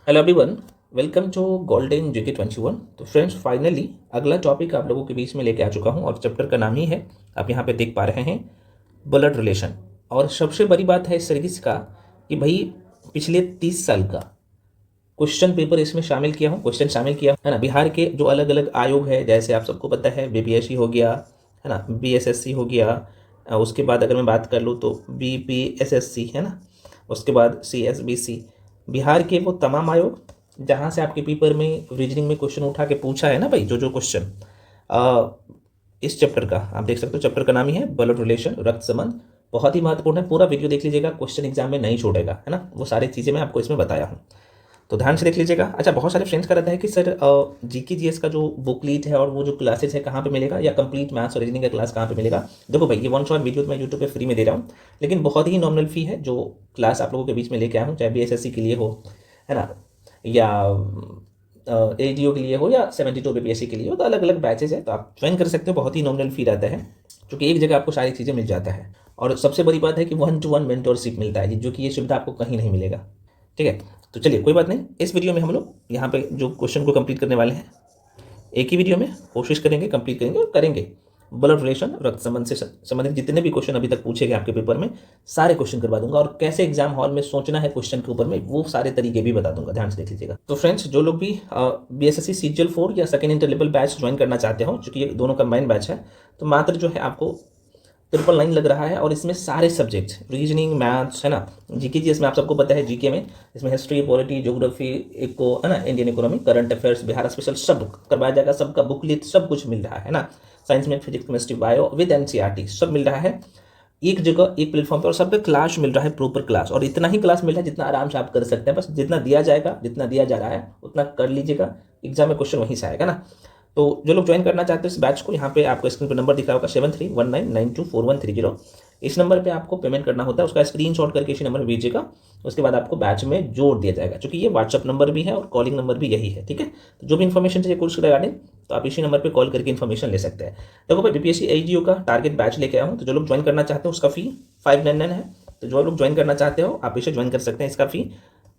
Hello everyone, welcome to golden GK 21। तो friends, finally अगला topic आप लोगों के बीच में लेके आ चुका हूं और चैप्टर का नाम ही है, आप यहां पे देख पा रहे हैं, ब्लड रिलेशन। और सबसे बड़ी बात है इस सीरीज का कि भाई पिछले 30 साल का क्वेश्चन पेपर इसमें शामिल किया हूँ, क्वेश्चन शामिल किया है ना। बिहार के जो अलग अलग आयोग है, जैसे आप सबको पता है बीपीएससी हो गया है ना, बीएसएससी हो गया, उसके बाद अगर मैं बात कर लूँ तो बीपीएसएससी है ना, उसके बाद सीएसबीसी। बिहार के वो तमाम आयोग जहाँ से आपके पेपर में रीजनिंग में क्वेश्चन उठा के पूछा है ना भाई, जो जो क्वेश्चन इस चैप्टर का आप देख सकते हो। चैप्टर का नाम ही है ब्लड रिलेशन, रक्त संबंध। बहुत ही महत्वपूर्ण है, पूरा वीडियो देख लीजिएगा, क्वेश्चन एग्जाम में नहीं छोड़ेगा है ना। वो सारी चीज़ें मैं आपको इसमें बताया हूँ, तो ध्यान से देख लीजिएगा। अच्छा, बहुत सारे फ्रेंड्स का रहता है कि सर जीके जीएस का जो बुकलीट है और वो जो क्लासेस है कहाँ पे मिलेगा, या कंप्लीट मैथ्स और रीजनिंग का क्लास कहाँ पे मिलेगा। देखो भाई, ये वन शॉट वीडियो तो मैं यूट्यूब पे फ्री में दे रहा हूँ, लेकिन बहुत ही नॉमिनल फी है जो क्लास आप लोगों के बीच में लेके आया हूँ, चाहे बीएसएससी के लिए हो है ना, या एडीओ के लिए हो, या 72 बीपीएससी के लिए हो। तो अलग अलग बैचेज है, तो आप ज्वाइन कर सकते हो। बहुत ही नॉमिनल फी रहता है, क्योंकि एक जगह आपको सारी चीज़ें मिल जाता है। और सबसे बड़ी बात है कि 1-to-1 मेंटोरशिप मिलता है, जो कि ये सुविधा आपको कहीं नहीं मिलेगा। ठीक है, तो चलिए कोई बात नहीं। इस वीडियो में हम लोग यहाँ पे जो क्वेश्चन को कंप्लीट करने वाले हैं, एक ही वीडियो में कोशिश करेंगे, कंप्लीट करेंगे और करेंगे। ब्लड रिलेशन, रक्त संबंध से संबंधित जितने भी क्वेश्चन अभी तक पूछे गए आपके पेपर में, सारे क्वेश्चन करवा दूंगा। और कैसे एग्जाम हॉल में सोचना है क्वेश्चन के ऊपर में, वो सारे तरीके भी बता दूंगा। ध्यान से देख लीजिएगा। तो फ्रेंड्स, जो लोग भी बीएसएससी सीजीएल 4 या second inter level batch join करना चाहते हो, चूंकि ये दोनों कंबाइंड बैच है, तो मात्र जो है आपको 999 लग रहा है। और इसमें सारे सब्जेक्ट, रीजनिंग, मैथ्स है ना, जीके जी इसमें आप सबको पता है, जीके में इसमें हिस्ट्री, पॉलिटी, ज्योग्राफी, इको है ना, Indian economy, current affairs, Bihar special सब करवाया जाएगा। सबका बुकलेट सब कुछ मिल रहा है ना। साइंस में physics, chemistry, bio with NCERT सब मिल रहा है एक जगह, एक प्लेटफॉर्म पर। और सबका क्लास मिल रहा है, प्रॉपर क्लास। और इतना ही क्लास मिल रहा है जितना आराम से आप कर सकते हैं। बस जितना दिया जाएगा, जितना दिया जा रहा है उतना कर लीजिएगा, एग्जाम में क्वेश्चन वहीं से आएगा ना। तो जो लोग ज्वाइन करना चाहते हैं इस बैच को, यहाँ पे आपको स्क्रीन पर नंबर दिख रहा होगा 7319924130। इस नंबर पे आपको पेमेंट करना होता है, उसका स्क्रीनशॉट करके इसी नंबर पर भेजिएगा। उसके बाद आपको बैच में जोड़ दिया जाएगा, क्योंकि ये व्हाट्सअप नंबर भी है और कॉलिंग नंबर भी यही है। ठीक है, तो जो भी इन्फॉर्मेशन चाहिए कोर्स रिगार्डिंग, तो आप इसी नंबर पर कॉल करके इन्फॉर्मेशन ले सकते हैं। देखो भाई, बीपीएससी एजीओ का टारगेट बैच लेके आया हूँ, तो जो लोग ज्वाइन करना चाहते हैं उसका फी 599 है। तो जो लोग ज्वाइन करना चाहते हो आप इसे ज्वाइन कर सकते हैं। इसका फी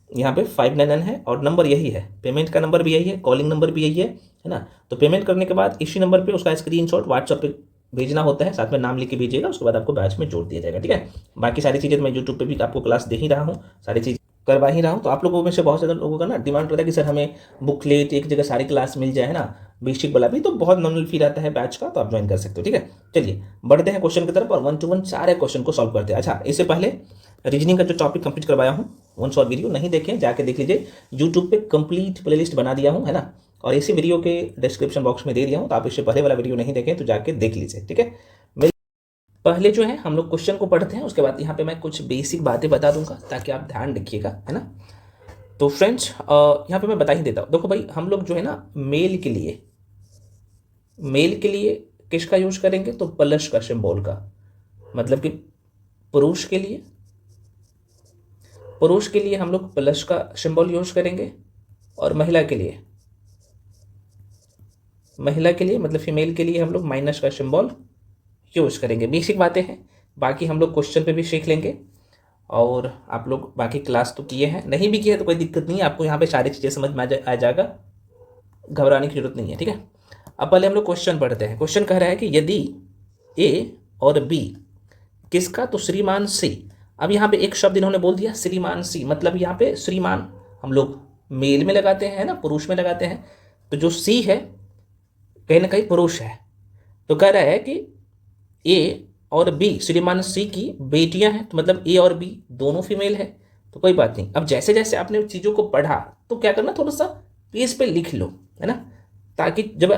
यहाँ पे 599 है, और नंबर यही है, पेमेंट का नंबर भी यही है, कॉलिंग नंबर भी यही है ना। तो पेमेंट करने के बाद इसी नंबर पे उसका स्क्रीनशॉट व्हाट्सएप पे भेजना होता है, साथ में नाम लिख के भेजिएगा। उसके बाद आपको बैच में जोड़ दिया जाएगा। ठीक है, बाकी सारी चीज़ें तो मैं यूट्यूब पे भी आपको क्लास दे ही रहा हूँ, सारी चीज़ करवा ही रहा हूँ। तो आप लोगों में से बहुत ज़्यादा लोगों का ना डिमांड रहता है कि सर हमें बुकलेट एक जगह सारी क्लास मिल जाए है ना, बेसिक वाला भी। तो बहुत नॉमिनल फी रहता है बैच का, तो आप ज्वाइन कर सकते हो। ठीक है, चलिए बढ़ते हैं क्वेश्चन की तरफ और 1-to-1 सारे क्वेश्चन को सॉल्व करते हैं। अच्छा, इससे पहले रीजनिंग का जो टॉपिक कंप्लीट करवाया हूँ, वन शॉट वीडियो नहीं देखें, जाके देख लीजिए। यूट्यूब पे कंप्लीट प्लेलिस्ट बना दिया हूँ है ना, और इसी वीडियो के डिस्क्रिप्शन बॉक्स में दे दिया हूँ। तो आप इससे पहले वाला वीडियो नहीं देखें तो जाके देख लीजिए। ठीक है, पहले जो है हम लोग क्वेश्चन को पढ़ते हैं, उसके बाद यहाँ पे मैं कुछ बेसिक बातें बता दूंगा ताकि आप ध्यान रखिएगा है ना। तो फ्रेंड्स, यहाँ पे मैं बता ही देता हूँ। देखो भाई, हम लोग जो है ना मेल के लिए किसका यूज करेंगे, तो प्लस का सिंबल का। मतलब कि पुरुष के लिए हम लोग प्लस का सिंबल यूज करेंगे, और महिला के लिए मतलब फीमेल के लिए हम लोग माइनस का सिंबल यूज करेंगे। बेसिक बातें हैं, बाकी हम लोग क्वेश्चन पे भी सीख लेंगे। और आप लोग बाकी क्लास तो किए हैं, नहीं भी किए तो कोई दिक्कत नहीं है, आपको यहाँ पे सारी चीज़ें समझ में आ जाएगा, घबराने की जरूरत नहीं है। ठीक है, अब पहले हम लोग क्वेश्चन पढ़ते हैं। क्वेश्चन कह रहा है कि यदि ए और बी किसका, तो श्रीमान सी। अब यहाँ पे एक शब्द इन्होंने बोल दिया श्रीमान सी, मतलब यहाँ पे श्रीमान हम लोग मेल में लगाते हैं ना, पुरुष में लगाते हैं। तो जो सी है कहीं ना कहीं पुरुष है। तो कह रहा है कि ए और बी, श्रीमान सी की बेटियां हैं, तो मतलब ए और बी दोनों फीमेल है। तो कोई बात नहीं, अब जैसे जैसे आपने चीज़ों को पढ़ा तो क्या करना, थोड़ा सा पेज पे लिख लो है ना, ताकि जब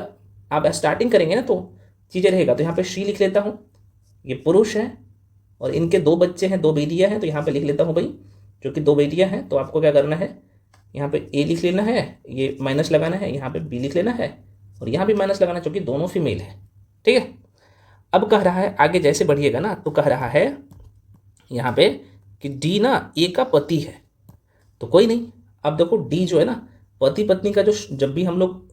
आप स्टार्टिंग करेंगे ना तो चीज़ें रहेगा। तो यहाँ पे सी लिख लेता हूँ, ये पुरुष है, और इनके दो बच्चे हैं, दो बेटियां हैं। तो यहाँ पे लिख लेता हूँ भाई, जो कि दो बेटियां हैं। तो आपको क्या करना है, यहाँ पे ए लिख लेना है, ये माइनस लगाना है, यहाँ पे बी लिख लेना है, और यहाँ भी माइनस लगाना, क्योंकि दोनों फीमेल है। ठीक है, अब कह रहा है आगे जैसे बढ़िएगा ना, तो कह रहा है यहाँ पे कि डी ना ए का पति है। तो कोई नहीं, अब देखो डी जो है ना, पति पत्नी का जो, जब भी हम लोग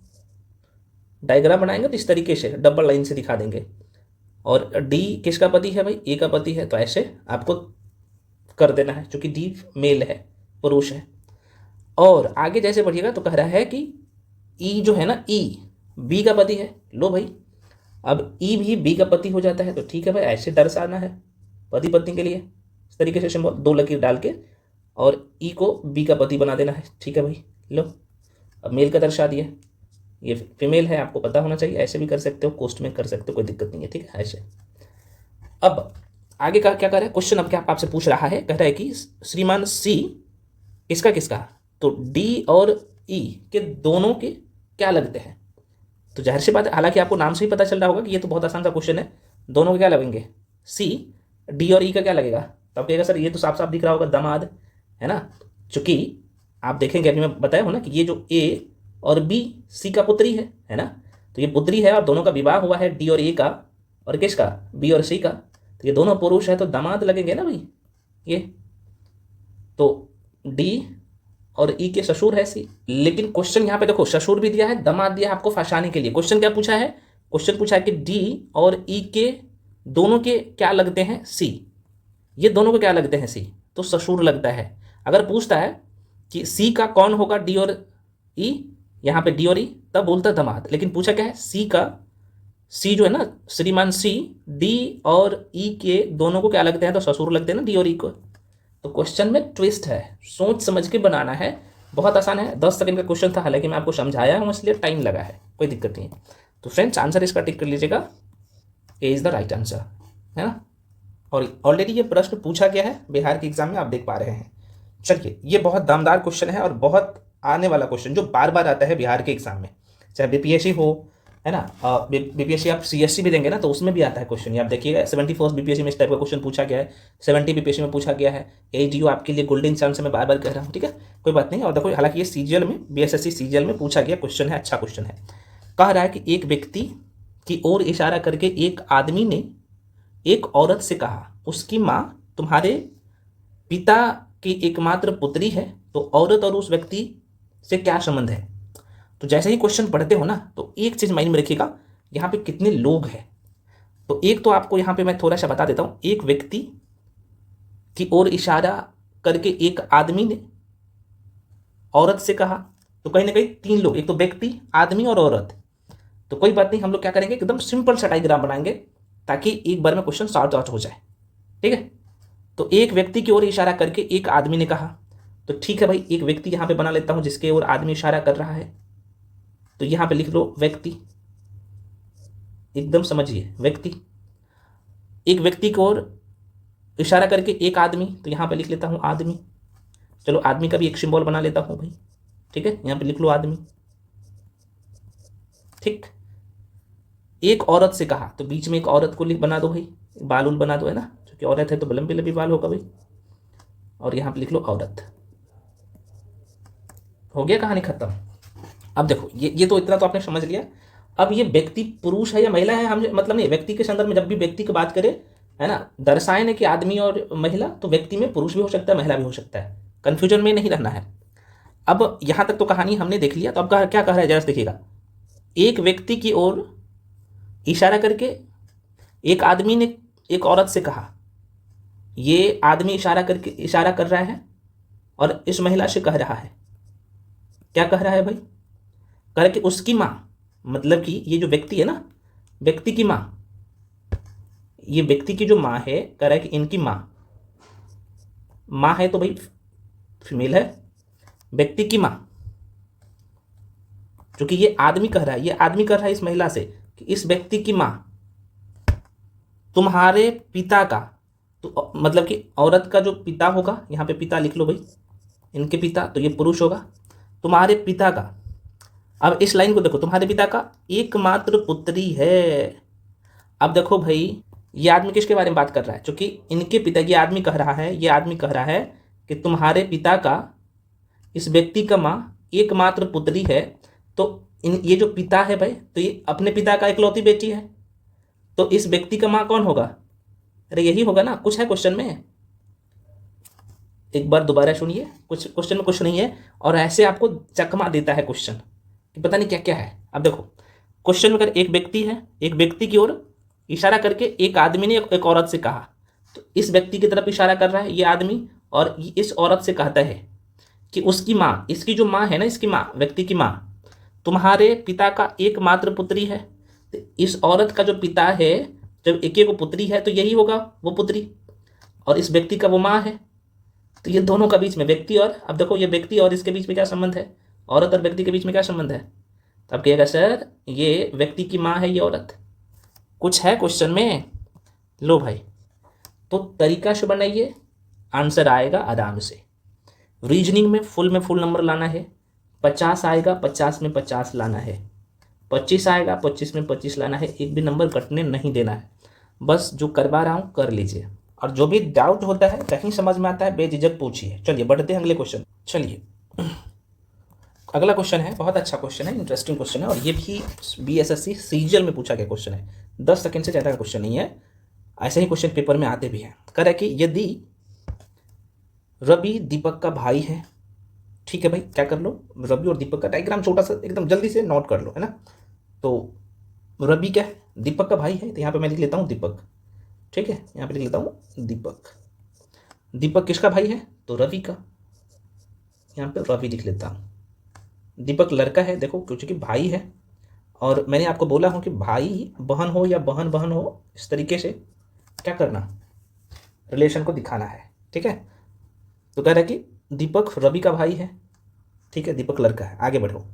डायग्राम बनाएंगे तो इस तरीके से डबल लाइन से दिखा देंगे। और डी किसका पति है भाई, ए का पति है, तो ऐसे आपको कर देना है, क्योंकि डी मेल है, पुरुष है। और आगे जैसे बढ़िएगा तो कह रहा है कि ई जो है ना, ई बी का पति है। लो भाई, अब ई भी बी का पति हो जाता है, तो ठीक है भाई, ऐसे दर्शाना है पति पत्नी के लिए, इस तरीके से सिंबल 2 लकीर डाल के और ई को बी का पति बना देना है। ठीक है भाई, लो अब मेल का दर्शा दिया, ये फीमेल है, आपको पता होना चाहिए। ऐसे भी कर सकते हो, कोस्ट में कर सकते हो, कोई दिक्कत नहीं है। ठीक है, ऐसे। अब आगे का क्या कर रहा है क्वेश्चन, अब क्या आपसे पूछ रहा है, कह रहा है कि श्रीमान सी किसका किसका, तो डी और ई के दोनों के क्या लगते हैं। तो जाहिर सी बात है, हालांकि आपको नाम से ही पता चल रहा होगा कि ये तो बहुत आसान सा क्वेश्चन है। दोनों के क्या लगेंगे, सी, डी और ई का क्या लगेगा, तो आप कहेगा सर ये तो साफ साफ दिख रहा होगा, दामाद है ना। चूंकि आप देखेंगे, अभी मैं बताया हूँ ना कि ये जो ए और बी सी का पुत्री है ना, तो ये पुत्री है और दोनों का विवाह हुआ है, डी और ए का, और किसका, बी और सी का। तो ये दोनों पुरुष है, तो दामाद लगेंगे ना भाई ये। तो डी और ई के ससुर है सी। लेकिन क्वेश्चन यहाँ पे देखो, ससुर भी दिया है, दामाद दिया है आपको फंसाने के लिए। क्वेश्चन क्या पूछा है, क्वेश्चन पूछा है कि डी और ई के दोनों के क्या लगते हैं सी, ये दोनों को क्या लगते हैं सी, तो ससुर लगता है। अगर पूछता है कि सी का कौन होगा, डी और ई, यहाँ पे डी और ई, तब बोलता दामाद। लेकिन पूछा क्या है, सी का, सी जो है ना, श्रीमान सी डी और ई के दोनों को क्या लगते हैं, तो ससुर लगते हैं ना डी और ई को। तो क्वेश्चन में ट्विस्ट है, सोच समझ के बनाना है, बहुत आसान है। 10 सेकंड का क्वेश्चन था, हालांकि मैं आपको समझाया हूँ इसलिए टाइम लगा है, कोई दिक्कत नहीं है। तो फ्रेंड्स आंसर इसका टिक कर लीजिएगा, ए इज द राइट आंसर, है ना। और ऑलरेडी ये प्रश्न पूछा गया है बिहार के एग्जाम में, आप देख पा रहे हैं। चलिए, ये बहुत दमदार क्वेश्चन है और बहुत आने वाला क्वेश्चन, जो बार बार आता है बिहार के एग्जाम में, चाहे बीपीएससी हो, है ना। बीपीएससी आप सीएससी भी देंगे ना, तो उसमें भी आता है क्वेश्चन। ये आप देखिएगा 71 बीपीएससी में इस टाइप का क्वेश्चन पूछा गया है, 70 बीपीएससी में पूछा गया है। एजीओ आपके लिए गोल्डन चांस है, मैं बार बार कह रहा हूँ, ठीक है, कोई बात नहीं। और देखो, हालांकि ये सीजीएल में, बीएसएससी सीजीएल में पूछा गया क्वेश्चन है, अच्छा क्वेश्चन है। कह रहा है कि एक व्यक्ति की ओर इशारा करके एक आदमी ने एक औरत से कहा, उसकी माँ तुम्हारे पिता की एकमात्र पुत्री है, तो औरत और उस व्यक्ति से क्या संबंध है। तो जैसे ही क्वेश्चन पढ़ते हो ना, तो एक चीज माइंड में रखिएगा, यहाँ पे कितने लोग हैं। तो एक तो आपको यहाँ पे मैं थोड़ा सा बता देता हूँ, एक व्यक्ति की ओर इशारा करके एक आदमी ने औरत से कहा, तो कहीं ना कहीं 3 लोग, एक तो व्यक्ति, आदमी और औरत। तो कोई बात नहीं, हम लोग क्या करेंगे, एकदम सिंपल सा डायग्राम बनाएंगे ताकि एक बार में क्वेश्चन सॉर्ट आउट हो जाए, ठीक है। तो एक व्यक्ति की ओर इशारा करके एक आदमी ने कहा, तो ठीक है भाई, एक व्यक्ति यहाँ पे बना लेता हूँ जिसके ओर आदमी इशारा कर रहा है, तो यहाँ पे लिख लो व्यक्ति, एकदम समझिए व्यक्ति। एक व्यक्ति की ओर इशारा करके एक आदमी, तो यहाँ पे लिख लेता हूँ आदमी। चलो आदमी का भी एक सिंबल बना लेता हूँ भाई, ठीक है, यहाँ पे लिख लो आदमी, ठीक। एक औरत से कहा, तो बीच में एक औरत को लिख बना दो भाई, बाल उल बना दो, है ना, क्योंकि औरत है तो लंबी लंबी बाल होगा भाई, और यहाँ पे लिख लो औरत। हो गया, कहानी खत्म। अब देखो, ये तो इतना तो आपने समझ लिया। अब ये व्यक्ति पुरुष है या महिला है, हम मतलब नहीं, व्यक्ति के संदर्भ में जब भी व्यक्ति की बात करें, है ना, दर्शाए ना कि आदमी और महिला, तो व्यक्ति में पुरुष भी हो सकता है, महिला भी हो सकता है, कंफ्यूजन में नहीं रहना है। अब यहां तक तो कहानी हमने देख लिया, तो अब क्या कह रहा है जरा देखिएगा। एक व्यक्ति की ओर इशारा करके एक आदमी ने एक औरत से कहा, ये आदमी इशारा कर रहा है और इस महिला से कह रहा है, क्या कह रहा है भाई, कह रहा कि उसकी माँ, मतलब कि ये जो व्यक्ति है ना, व्यक्ति की माँ, ये व्यक्ति की जो माँ है, कह रहा है कि इनकी माँ है, तो भाई फीमेल है, व्यक्ति की माँ, क्योंकि ये आदमी कह रहा है, ये आदमी कह रहा है इस महिला से कि इस व्यक्ति की माँ तुम्हारे पिता का, तो मतलब कि औरत का जो पिता होगा, यहाँ पे पिता लिख लो भाई, इनके पिता, तो ये पुरुष होगा, तुम्हारे पिता का। अब इस लाइन को देखो, तुम्हारे पिता का एकमात्र पुत्री है। अब देखो भाई, ये आदमी किसके बारे में बात कर रहा है, क्योंकि इनके पिता, ये आदमी कह रहा है, ये आदमी कह रहा है कि तुम्हारे पिता का, इस व्यक्ति का माँ एकमात्र पुत्री है, तो ये जो पिता है भाई, तो ये अपने पिता का इकलौती बेटी है, तो इस व्यक्ति का माँ कौन होगा, अरे यही होगा ना, कुछ है क्वेश्चन में, एक बार दोबारा सुनिए, कुछ क्वेश्चन में कुछ नहीं है, और ऐसे आपको चकमा देता है क्वेश्चन कि पता नहीं क्या क्या है। अब देखो, क्वेश्चन में अगर एक व्यक्ति है, एक व्यक्ति की ओर इशारा करके एक आदमी ने एक औरत से कहा, तो इस व्यक्ति की तरफ इशारा कर रहा है ये आदमी, और इस औरत से कहता है कि उसकी माँ, इसकी जो माँ है ना, इसकी माँ, व्यक्ति की माँ तुम्हारे पिता का एकमात्र पुत्री है। तो इस औरत का जो पिता है, जब एक एक पुत्री है तो यही होगा वो पुत्री, और इस व्यक्ति का वो माँ है। तो ये दोनों का बीच में व्यक्ति, और अब देखो ये व्यक्ति और इसके बीच में क्या संबंध है, औरत और व्यक्ति के बीच में क्या संबंध है। तो अब कहिएगा सर ये व्यक्ति की माँ है ये औरत। कुछ है क्वेश्चन में? लो भाई, तो तरीका से बनाइए, आंसर आएगा आराम से। रीजनिंग में फुल नंबर लाना है। 50 आएगा, 50 में 50 लाना है। 25 आएगा, 25 में 25 लाना है। एक भी नंबर कटने नहीं देना है। बस जो करवा रहा हूँ कर लीजिए, और जो भी डाउट होता है, कहीं समझ में आता है, बेझिझक पूछिए। चलिए बढ़ते हैं अगले क्वेश्चन। चलिए अगला क्वेश्चन है, बहुत अच्छा क्वेश्चन है, इंटरेस्टिंग क्वेश्चन है, और ये भी BSSC सीजीएल में पूछा गया क्वेश्चन है। 10 सेकंड से ज़्यादा का क्वेश्चन नहीं है, ऐसे ही क्वेश्चन पेपर में आते भी हैं। कह रहा है कि यदि रवि दीपक का भाई है, ठीक है भाई, क्या कर लो, रवि और दीपक का डायग्राम छोटा सा एकदम जल्दी से नोट कर लो, है ना। तो रवि क्या है, दीपक का भाई है, तो यहाँ पे मैं लिख लेता हूँ दीपक, ठीक है, यहाँ पे लिख लेता हूँ दीपक। दीपक किसका भाई है, तो रवि का, यहाँ पे रवि लिख लेता हूँ। दीपक लड़का है, देखो क्योंकि भाई है, और मैंने आपको बोला हूँ कि भाई बहन हो या बहन बहन हो, इस तरीके से क्या करना, रिलेशन को दिखाना है, ठीक है। तो कह रहा है कि दीपक रवि का भाई है, ठीक है, दीपक लड़का है। आगे बढ़ो।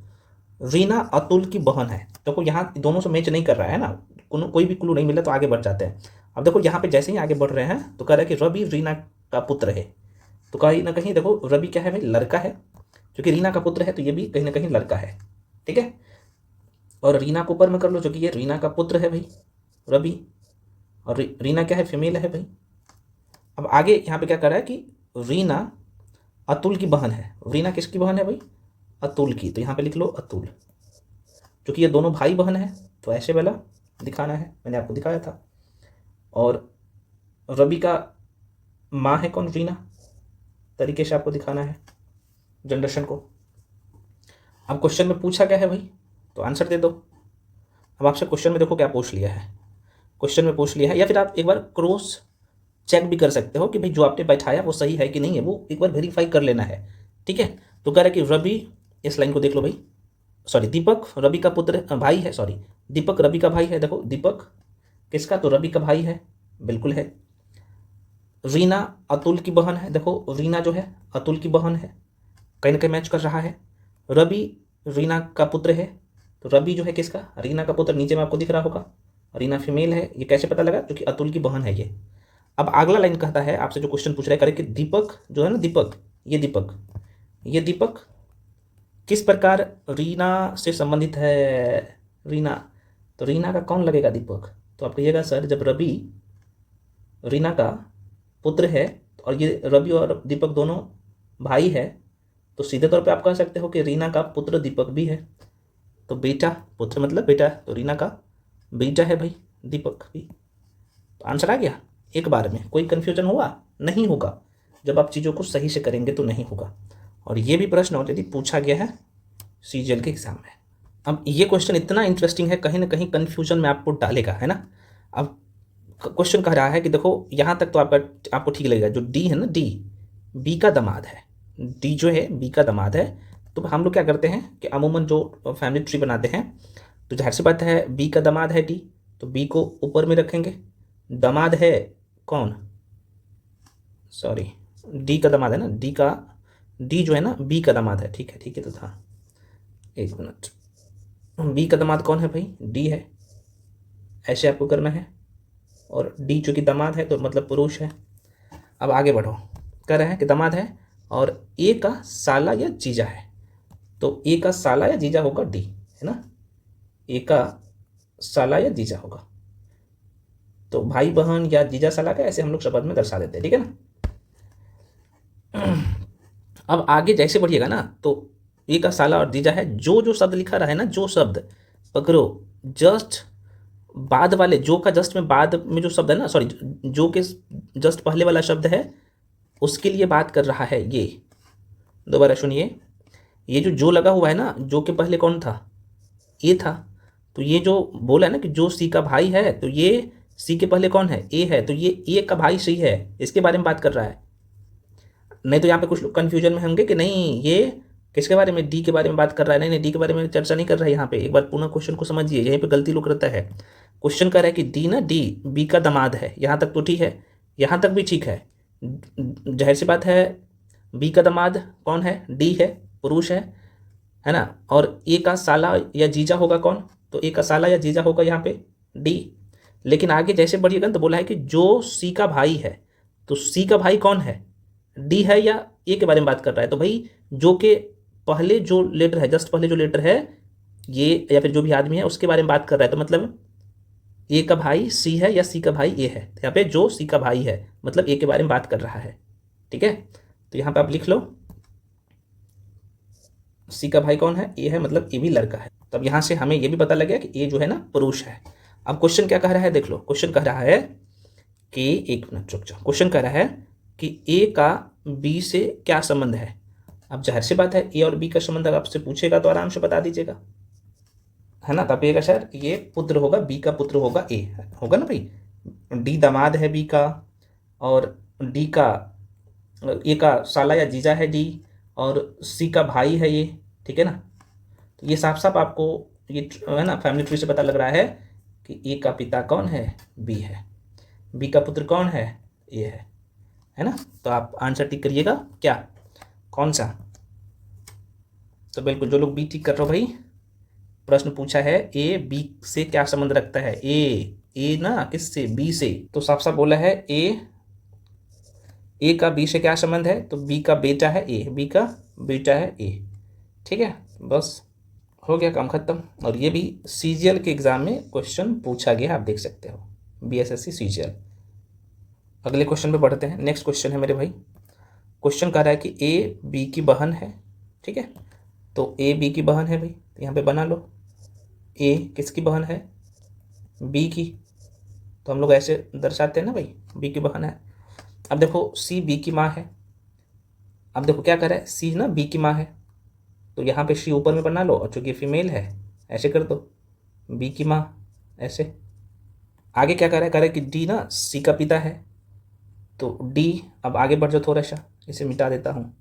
रीना अतुल की बहन है। देखो यहाँ दोनों से मैच नहीं कर रहा है ना, कोई भी क्लू नहीं मिला, तो आगे बढ़ जाते हैं। अब देखो यहाँ पे जैसे ही आगे बढ़ रहे हैं तो कह रहा है कि रवि रीना का पुत्र है। तो कहीं ना कहीं देखो रवि क्या है भाई, लड़का है, क्योंकि रीना का पुत्र है तो ये भी कहीं ना कहीं लड़का है, ठीक है। और रीना को ऊपर में कर लो, जो कि ये रीना का पुत्र है भाई रवि, और रीना क्या है, फीमेल है भाई। अब आगे यहाँ पे क्या कर रहा है कि रीना अतुल की बहन है। रीना किसकी बहन है भाई, अतुल की, तो यहाँ पे लिख लो अतुल। क्योंकि ये दोनों भाई बहन है तो ऐसे वाला दिखाना है, मैंने आपको दिखाया था। और रवि का माँ है कौन, रीना, तरीके से आपको दिखाना है जनरेशन को। अब क्वेश्चन में पूछा क्या है भाई, तो आंसर दे दो। अब आपसे क्वेश्चन में देखो क्या पूछ लिया है, क्वेश्चन में पूछ लिया है, या फिर आप एक बार क्रॉस चेक भी कर सकते हो कि भाई जो आपने बैठाया वो सही है कि नहीं है, वो एक बार वेरीफाई कर लेना है, ठीक है। तो कह रहा है कि रवि, इस लाइन को देख लो भाई, सॉरी दीपक रवि का पुत्र भाई है, सॉरी दीपक रवि का भाई है। देखो दीपक किसका, तो रवि का भाई है, बिल्कुल है। रीना अतुल की बहन है, देखो रीना जो है अतुल की बहन है, कहीं ना कहीं मैच कर रहा है। रवि रीना का पुत्र है, तो रवि जो है किसका, रीना का पुत्र, नीचे में आपको दिख रहा होगा, रीना फीमेल है। ये कैसे पता लगा, क्योंकि अतुल की बहन है ये। अब अगला लाइन कहता है, आपसे जो क्वेश्चन पूछ रहा है, करे कि दीपक जो है ना, दीपक, ये दीपक किस प्रकार रीना से संबंधित है। रीना, तो रीना का कौन लगेगा दीपक, तो आप कहिएगा सर जब रवि रीना का पुत्र है, और ये रवि और दीपक दोनों भाई है, तो सीधे तौर पे आप कह सकते हो कि रीना का पुत्र दीपक भी है। तो बेटा, पुत्र मतलब बेटा, तो रीना का बेटा है भाई दीपक भी। तो आंसर आ गया एक बार में। कोई कन्फ्यूजन हुआ, नहीं होगा, जब आप चीज़ों को सही से करेंगे तो नहीं होगा। और ये भी प्रश्न ऑलरेडी पूछा गया है सीजीएल के एग्जाम में। अब ये क्वेश्चन इतना इंटरेस्टिंग है, कहीं ना कहीं कन्फ्यूजन में आपको डालेगा, है ना। अब क्वेश्चन कह रहा है कि देखो यहाँ तक तो आपको ठीक लगेगा, जो डी है ना, डी बी का दामाद है, डी जो है बी का दामाद है। तो हम लोग क्या करते हैं कि अमूमन जो फैमिली ट्री बनाते हैं, तो जाहिर सी बात है बी का दामाद है डी, तो बी को ऊपर में रखेंगे। दामाद है कौन, सॉरी डी का दामाद है ना, डी जो है ना बी का दामाद है, ठीक है, तो था, एक मिनट, बी का दामाद कौन है भाई, डी है, ऐसे आपको करना है। और डी चूँकि दामाद है तो मतलब पुरुष है। अब आगे बढ़ो, कह रहे हैं कि दामाद है और ए का साला या जीजा है, तो ए का साला या जीजा होगा डी, है ना, ए का साला या जीजा होगा। तो भाई बहन या जीजा साला का, ऐसे हम लोग शब्द में दर्शा देते हैं, ठीक है ना। अब आगे जैसे बढ़िएगा ना, तो ए का साला और जीजा है, जो शब्द लिखा रहा है ना, जो शब्द पकड़ो, जस्ट बाद वाले, जो का जस्ट में बाद में जो शब्द है ना, सॉरी जो के जस्ट पहले वाला शब्द है, उसके लिए बात कर रहा है ये। दोबारा सुनिए, ये जो लगा हुआ है ना, जो के पहले कौन था, ए था। तो ये जो बोला है ना कि जो सी का भाई है, तो ये सी के पहले कौन है, ए है, तो ये ए का भाई सी है, इसके बारे में बात कर रहा है। नहीं तो यहाँ पे कुछ लोग कन्फ्यूजन में होंगे कि नहीं ये किसके बारे में, डी के बारे में बात कर रहा है। नहीं नहीं, डी के बारे में चर्चा नहीं कर रहा है यहाँ पे। एक बार पूर्ण क्वेश्चन को समझिए, यहीं पे गलती लोग करता है। क्वेश्चन कह रहा है कि डी ना, डी बी का दामाद है, यहाँ तक तो ठीक है, यहाँ तक भी ठीक है। जाहिर सी बात है, बी का दामाद कौन है, डी है, पुरुष है ना। और ए का साला या जीजा होगा कौन, तो ए का साला या जीजा होगा यहाँ पे डी। लेकिन आगे जैसे बढ़िएगा तो बोला है कि जो सी का भाई है, तो सी का भाई कौन है, डी है या ए के बारे में बात कर रहा है। तो भाई जो के पहले जो लेटर है, जस्ट पहले जो लेटर है ये, या फिर जो भी आदमी है उसके बारे में बात कर रहा है, तो मतलब ए का भाई सी है या सी का भाई ए है। यहाँ पे जो सी का भाई है मतलब ए के बारे में बात कर रहा है, ठीक है। तो यहाँ पे आप लिख लो सी का भाई कौन है, ए है, मतलब ए भी लड़का है। तब यहाँ से हमें ये भी पता लग गया कि ए जो है ना पुरुष है। अब क्वेश्चन क्या कह रहा है, देख लो। क्वेश्चन कह रहा है कि, एक मिनट रुक जाओ, क्वेश्चन कह रहा है कि ए का बी से क्या संबंध है। अब जाहिर सी बात है, ए और बी का संबंध अगर आपसे पूछेगा तो आराम से बता दीजिएगा, है ना। तब ये सर ये पुत्र होगा, बी का पुत्र होगा ए, होगा ना भाई। डी दामाद है बी का, और डी का, ए का साला या जीजा है डी, और सी का भाई है ये, ठीक है ना। तो ये साफ साफ आपको ये है ना फैमिली ट्री से पता लग रहा है कि ए का पिता कौन है, बी है, बी का पुत्र कौन है, ए है ना। तो आप आंसर टिक करिएगा, क्या, कौन सा। तो बिल्कुल जो लोग बी टिक कर रहे हो भाई, प्रश्न पूछा है ए बी से क्या संबंध रखता है, ए ना किससे, बी से। तो साफ साफ बोला है ए का बी से क्या संबंध है, तो बी का बेटा है ए, बी का बेटा है ए, ठीक है। बस हो गया काम खत्म। और ये भी सीजीएल के एग्जाम में क्वेश्चन पूछा गया, आप देख सकते हो, बीएसएससी सीजीएल। अगले क्वेश्चन पे बढ़ते हैं। नेक्स्ट क्वेश्चन है मेरे भाई, क्वेश्चन कह रहा है कि ए बी की बहन है, ठीक है। तो ए बी की बहन है भाई, तो यहाँ पे बना लो, ए किसकी बहन है, बी की। तो हम लोग ऐसे दर्शाते हैं ना भाई, बी की बहन है। अब देखो सी बी की माँ है। अब देखो क्या कर रहा है, सी ना बी की माँ है, तो यहाँ पे सी ऊपर में बना लो, और चूंकि फीमेल है ऐसे कर दो, बी की माँ ऐसे। आगे क्या कर रहा है, कि डी ना सी का पिता है, तो डी, अब आगे बढ़ जाओ थोड़ा सा, इसे मिटा देता हूँ,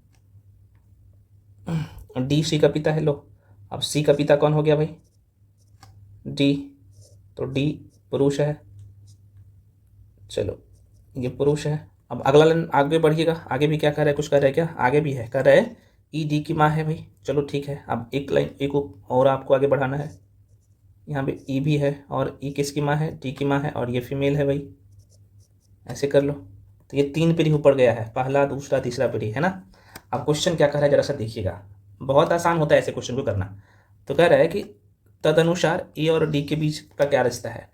डी सी का पिता है। लो अब सी का पिता कौन हो गया भाई, डी, तो डी पुरुष है, चलो ये पुरुष है। अब अगला लाइन आगे बढ़िएगा, आगे भी क्या कर रहा है, कुछ कर रहा है क्या, आगे भी है, कर रहा है ई डी की माँ है भाई, चलो ठीक है। अब एक लाइन एक और आपको आगे बढ़ाना है, यहाँ पे ई भी है, और ई किसकी माँ है, डी की माँ है, और ये फीमेल है भाई, ऐसे कर लो। तो ये 3 पीढ़ी ऊपर गया है, पहला दूसरा तीसरा पीढ़ी, है ना। अब क्वेश्चन क्या कर रहा है जरा सा देखिएगा, बहुत आसान होता है ऐसे क्वेश्चन को करना। तो कह रहा है कि तदनुसार ए और डी के बीच का क्या रिश्ता है।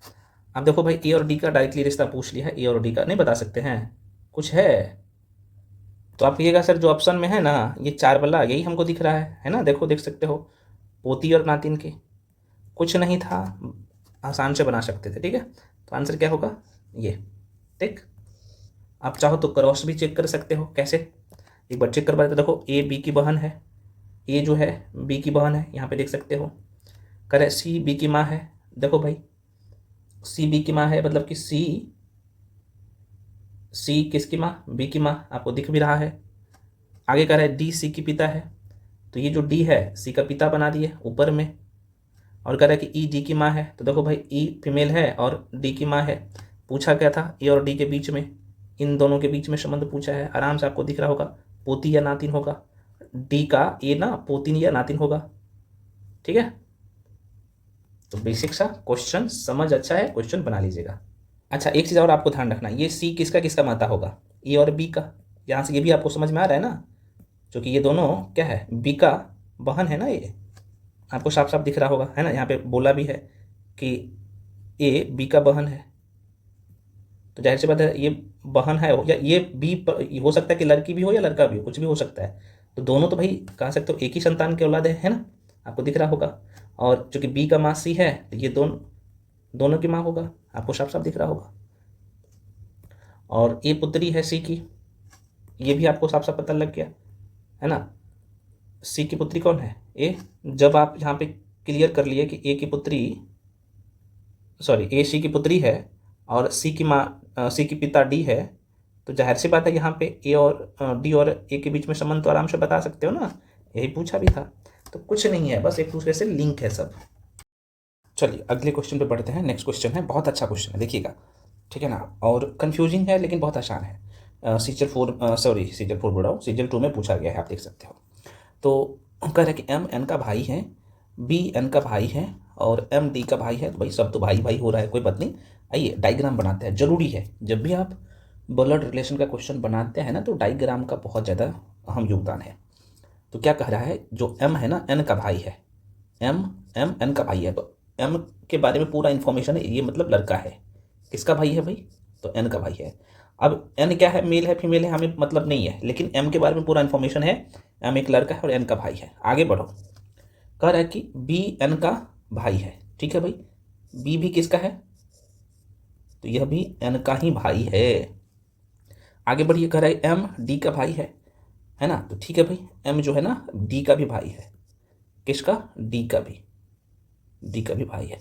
अब देखो भाई, ए और डी का डायरेक्टली रिश्ता पूछ लिया है, ए और डी का नहीं बता सकते हैं, कुछ है। तो आप कहिएगा सर जो ऑप्शन में है ना ये 4 वाला, यही हमको दिख रहा है ना। देखो देख सकते हो, पोती और नातिन के, कुछ नहीं था, आसान से बना सकते थे, ठीक है। तो आंसर क्या होगा ये, ठीक। आप चाहो तो क्रॉस भी चेक कर सकते हो, कैसे, एक बार चेक करवा देते। देखो ए बी की बहन है, ए जो है बी की बहन है, यहाँ पे देख सकते हो। करे सी बी की माँ है, देखो भाई सी बी की माँ है, मतलब कि सी किसकी माँ, बी की माँ, आपको दिख भी रहा है। आगे कह रहा है डी सी की पिता है, तो ये जो डी है सी का पिता बना दिए ऊपर में। और कह रहा है कि ई डी की माँ है, तो देखो भाई ई फीमेल है और डी की माँ है। पूछा क्या था, ए और डी के बीच में, इन दोनों के बीच में संबंध पूछा है, आराम से आपको दिख रहा होगा, पोती या नातिन होगा। डी का ए ना पोतिन या नातिन होगा, ठीक है। तो बेसिक सा क्वेश्चन, समझ अच्छा है, क्वेश्चन बना लीजिएगा। अच्छा एक चीज़ और आपको ध्यान रखना, ये सी किसका किसका माता होगा, ए और बी का। यहाँ से ये भी आपको समझ में आ रहा है ना, क्योंकि ये दोनों क्या है, बी का बहन है ना, ये आपको साफ साफ दिख रहा होगा, है ना। यहाँ पे बोला भी है कि ए बी का बहन है, तो जाहिर सी बात है ये बहन है, या ये बी हो सकता है कि लड़की भी हो या लड़का भी हो, कुछ भी हो सकता है। तो दोनों तो भाई कह सकते हो एक ही संतान के औलाद है ना, आपको दिख रहा होगा। और चूंकि बी का माँ सी है, तो ये दोनों की माँ होगा, आपको साफ साफ दिख रहा होगा। और ए पुत्री है सी की, ये भी आपको साफ साफ पता लग गया, है ना। सी की पुत्री कौन है, ए। जब आप यहाँ पे क्लियर कर लिए कि ए की पुत्री, सॉरी ए सी की पुत्री है और सी की माँ, सी की पिता डी है, तो जाहिर सी बात है यहाँ पे ए और डी और ए के बीच में संबंध तो आराम से बता सकते हो ना, यही पूछा भी था। तो कुछ नहीं है, बस एक दूसरे से लिंक है सब। चलिए अगले क्वेश्चन पे बढ़ते हैं। नेक्स्ट क्वेश्चन है, बहुत अच्छा क्वेश्चन है, देखिएगा, ठीक है ना, और कंफ्यूजिंग है लेकिन बहुत आसान है। सीजल 4 बोल रहा हूँ, सीजल 2 में पूछा गया है, आप देख सकते हो। तो कह रहे हैं कि एम एन का भाई है, बी एन का भाई है और एम डी का भाई है। तो भाई सब तो भाई भाई हो रहा है, कोई बात नहीं। आइए डायग्राम बनाते हैं, जरूरी है जब भी आप ब्लड रिलेशन का क्वेश्चन बनाते हैं ना, तो डायग्राम का बहुत ज़्यादा अहम योगदान है। तो क्या कह रहा है, जो एम है ना, एन का भाई है, एम एम एन का भाई है, तो एम के बारे में पूरा इन्फॉर्मेशन है, ये मतलब लड़का है। किसका भाई है भाई, तो एन का भाई है। अब एन क्या है, मेल है फीमेल है, हमें मतलब नहीं है, लेकिन एम के बारे में पूरा इन्फॉर्मेशन है। एम एक लड़का है और एन का भाई है। आगे बढ़ो, कह रहा है कि बी एन का भाई है, ठीक है भाई, बी भी किसका है, तो यह भी एन का ही भाई है। आगे बढ़िए, कह रहा है एम डी का भाई है ना, तो ठीक है भाई, एम जो है ना डी का भी भाई है। किसका, डी का भी भाई है।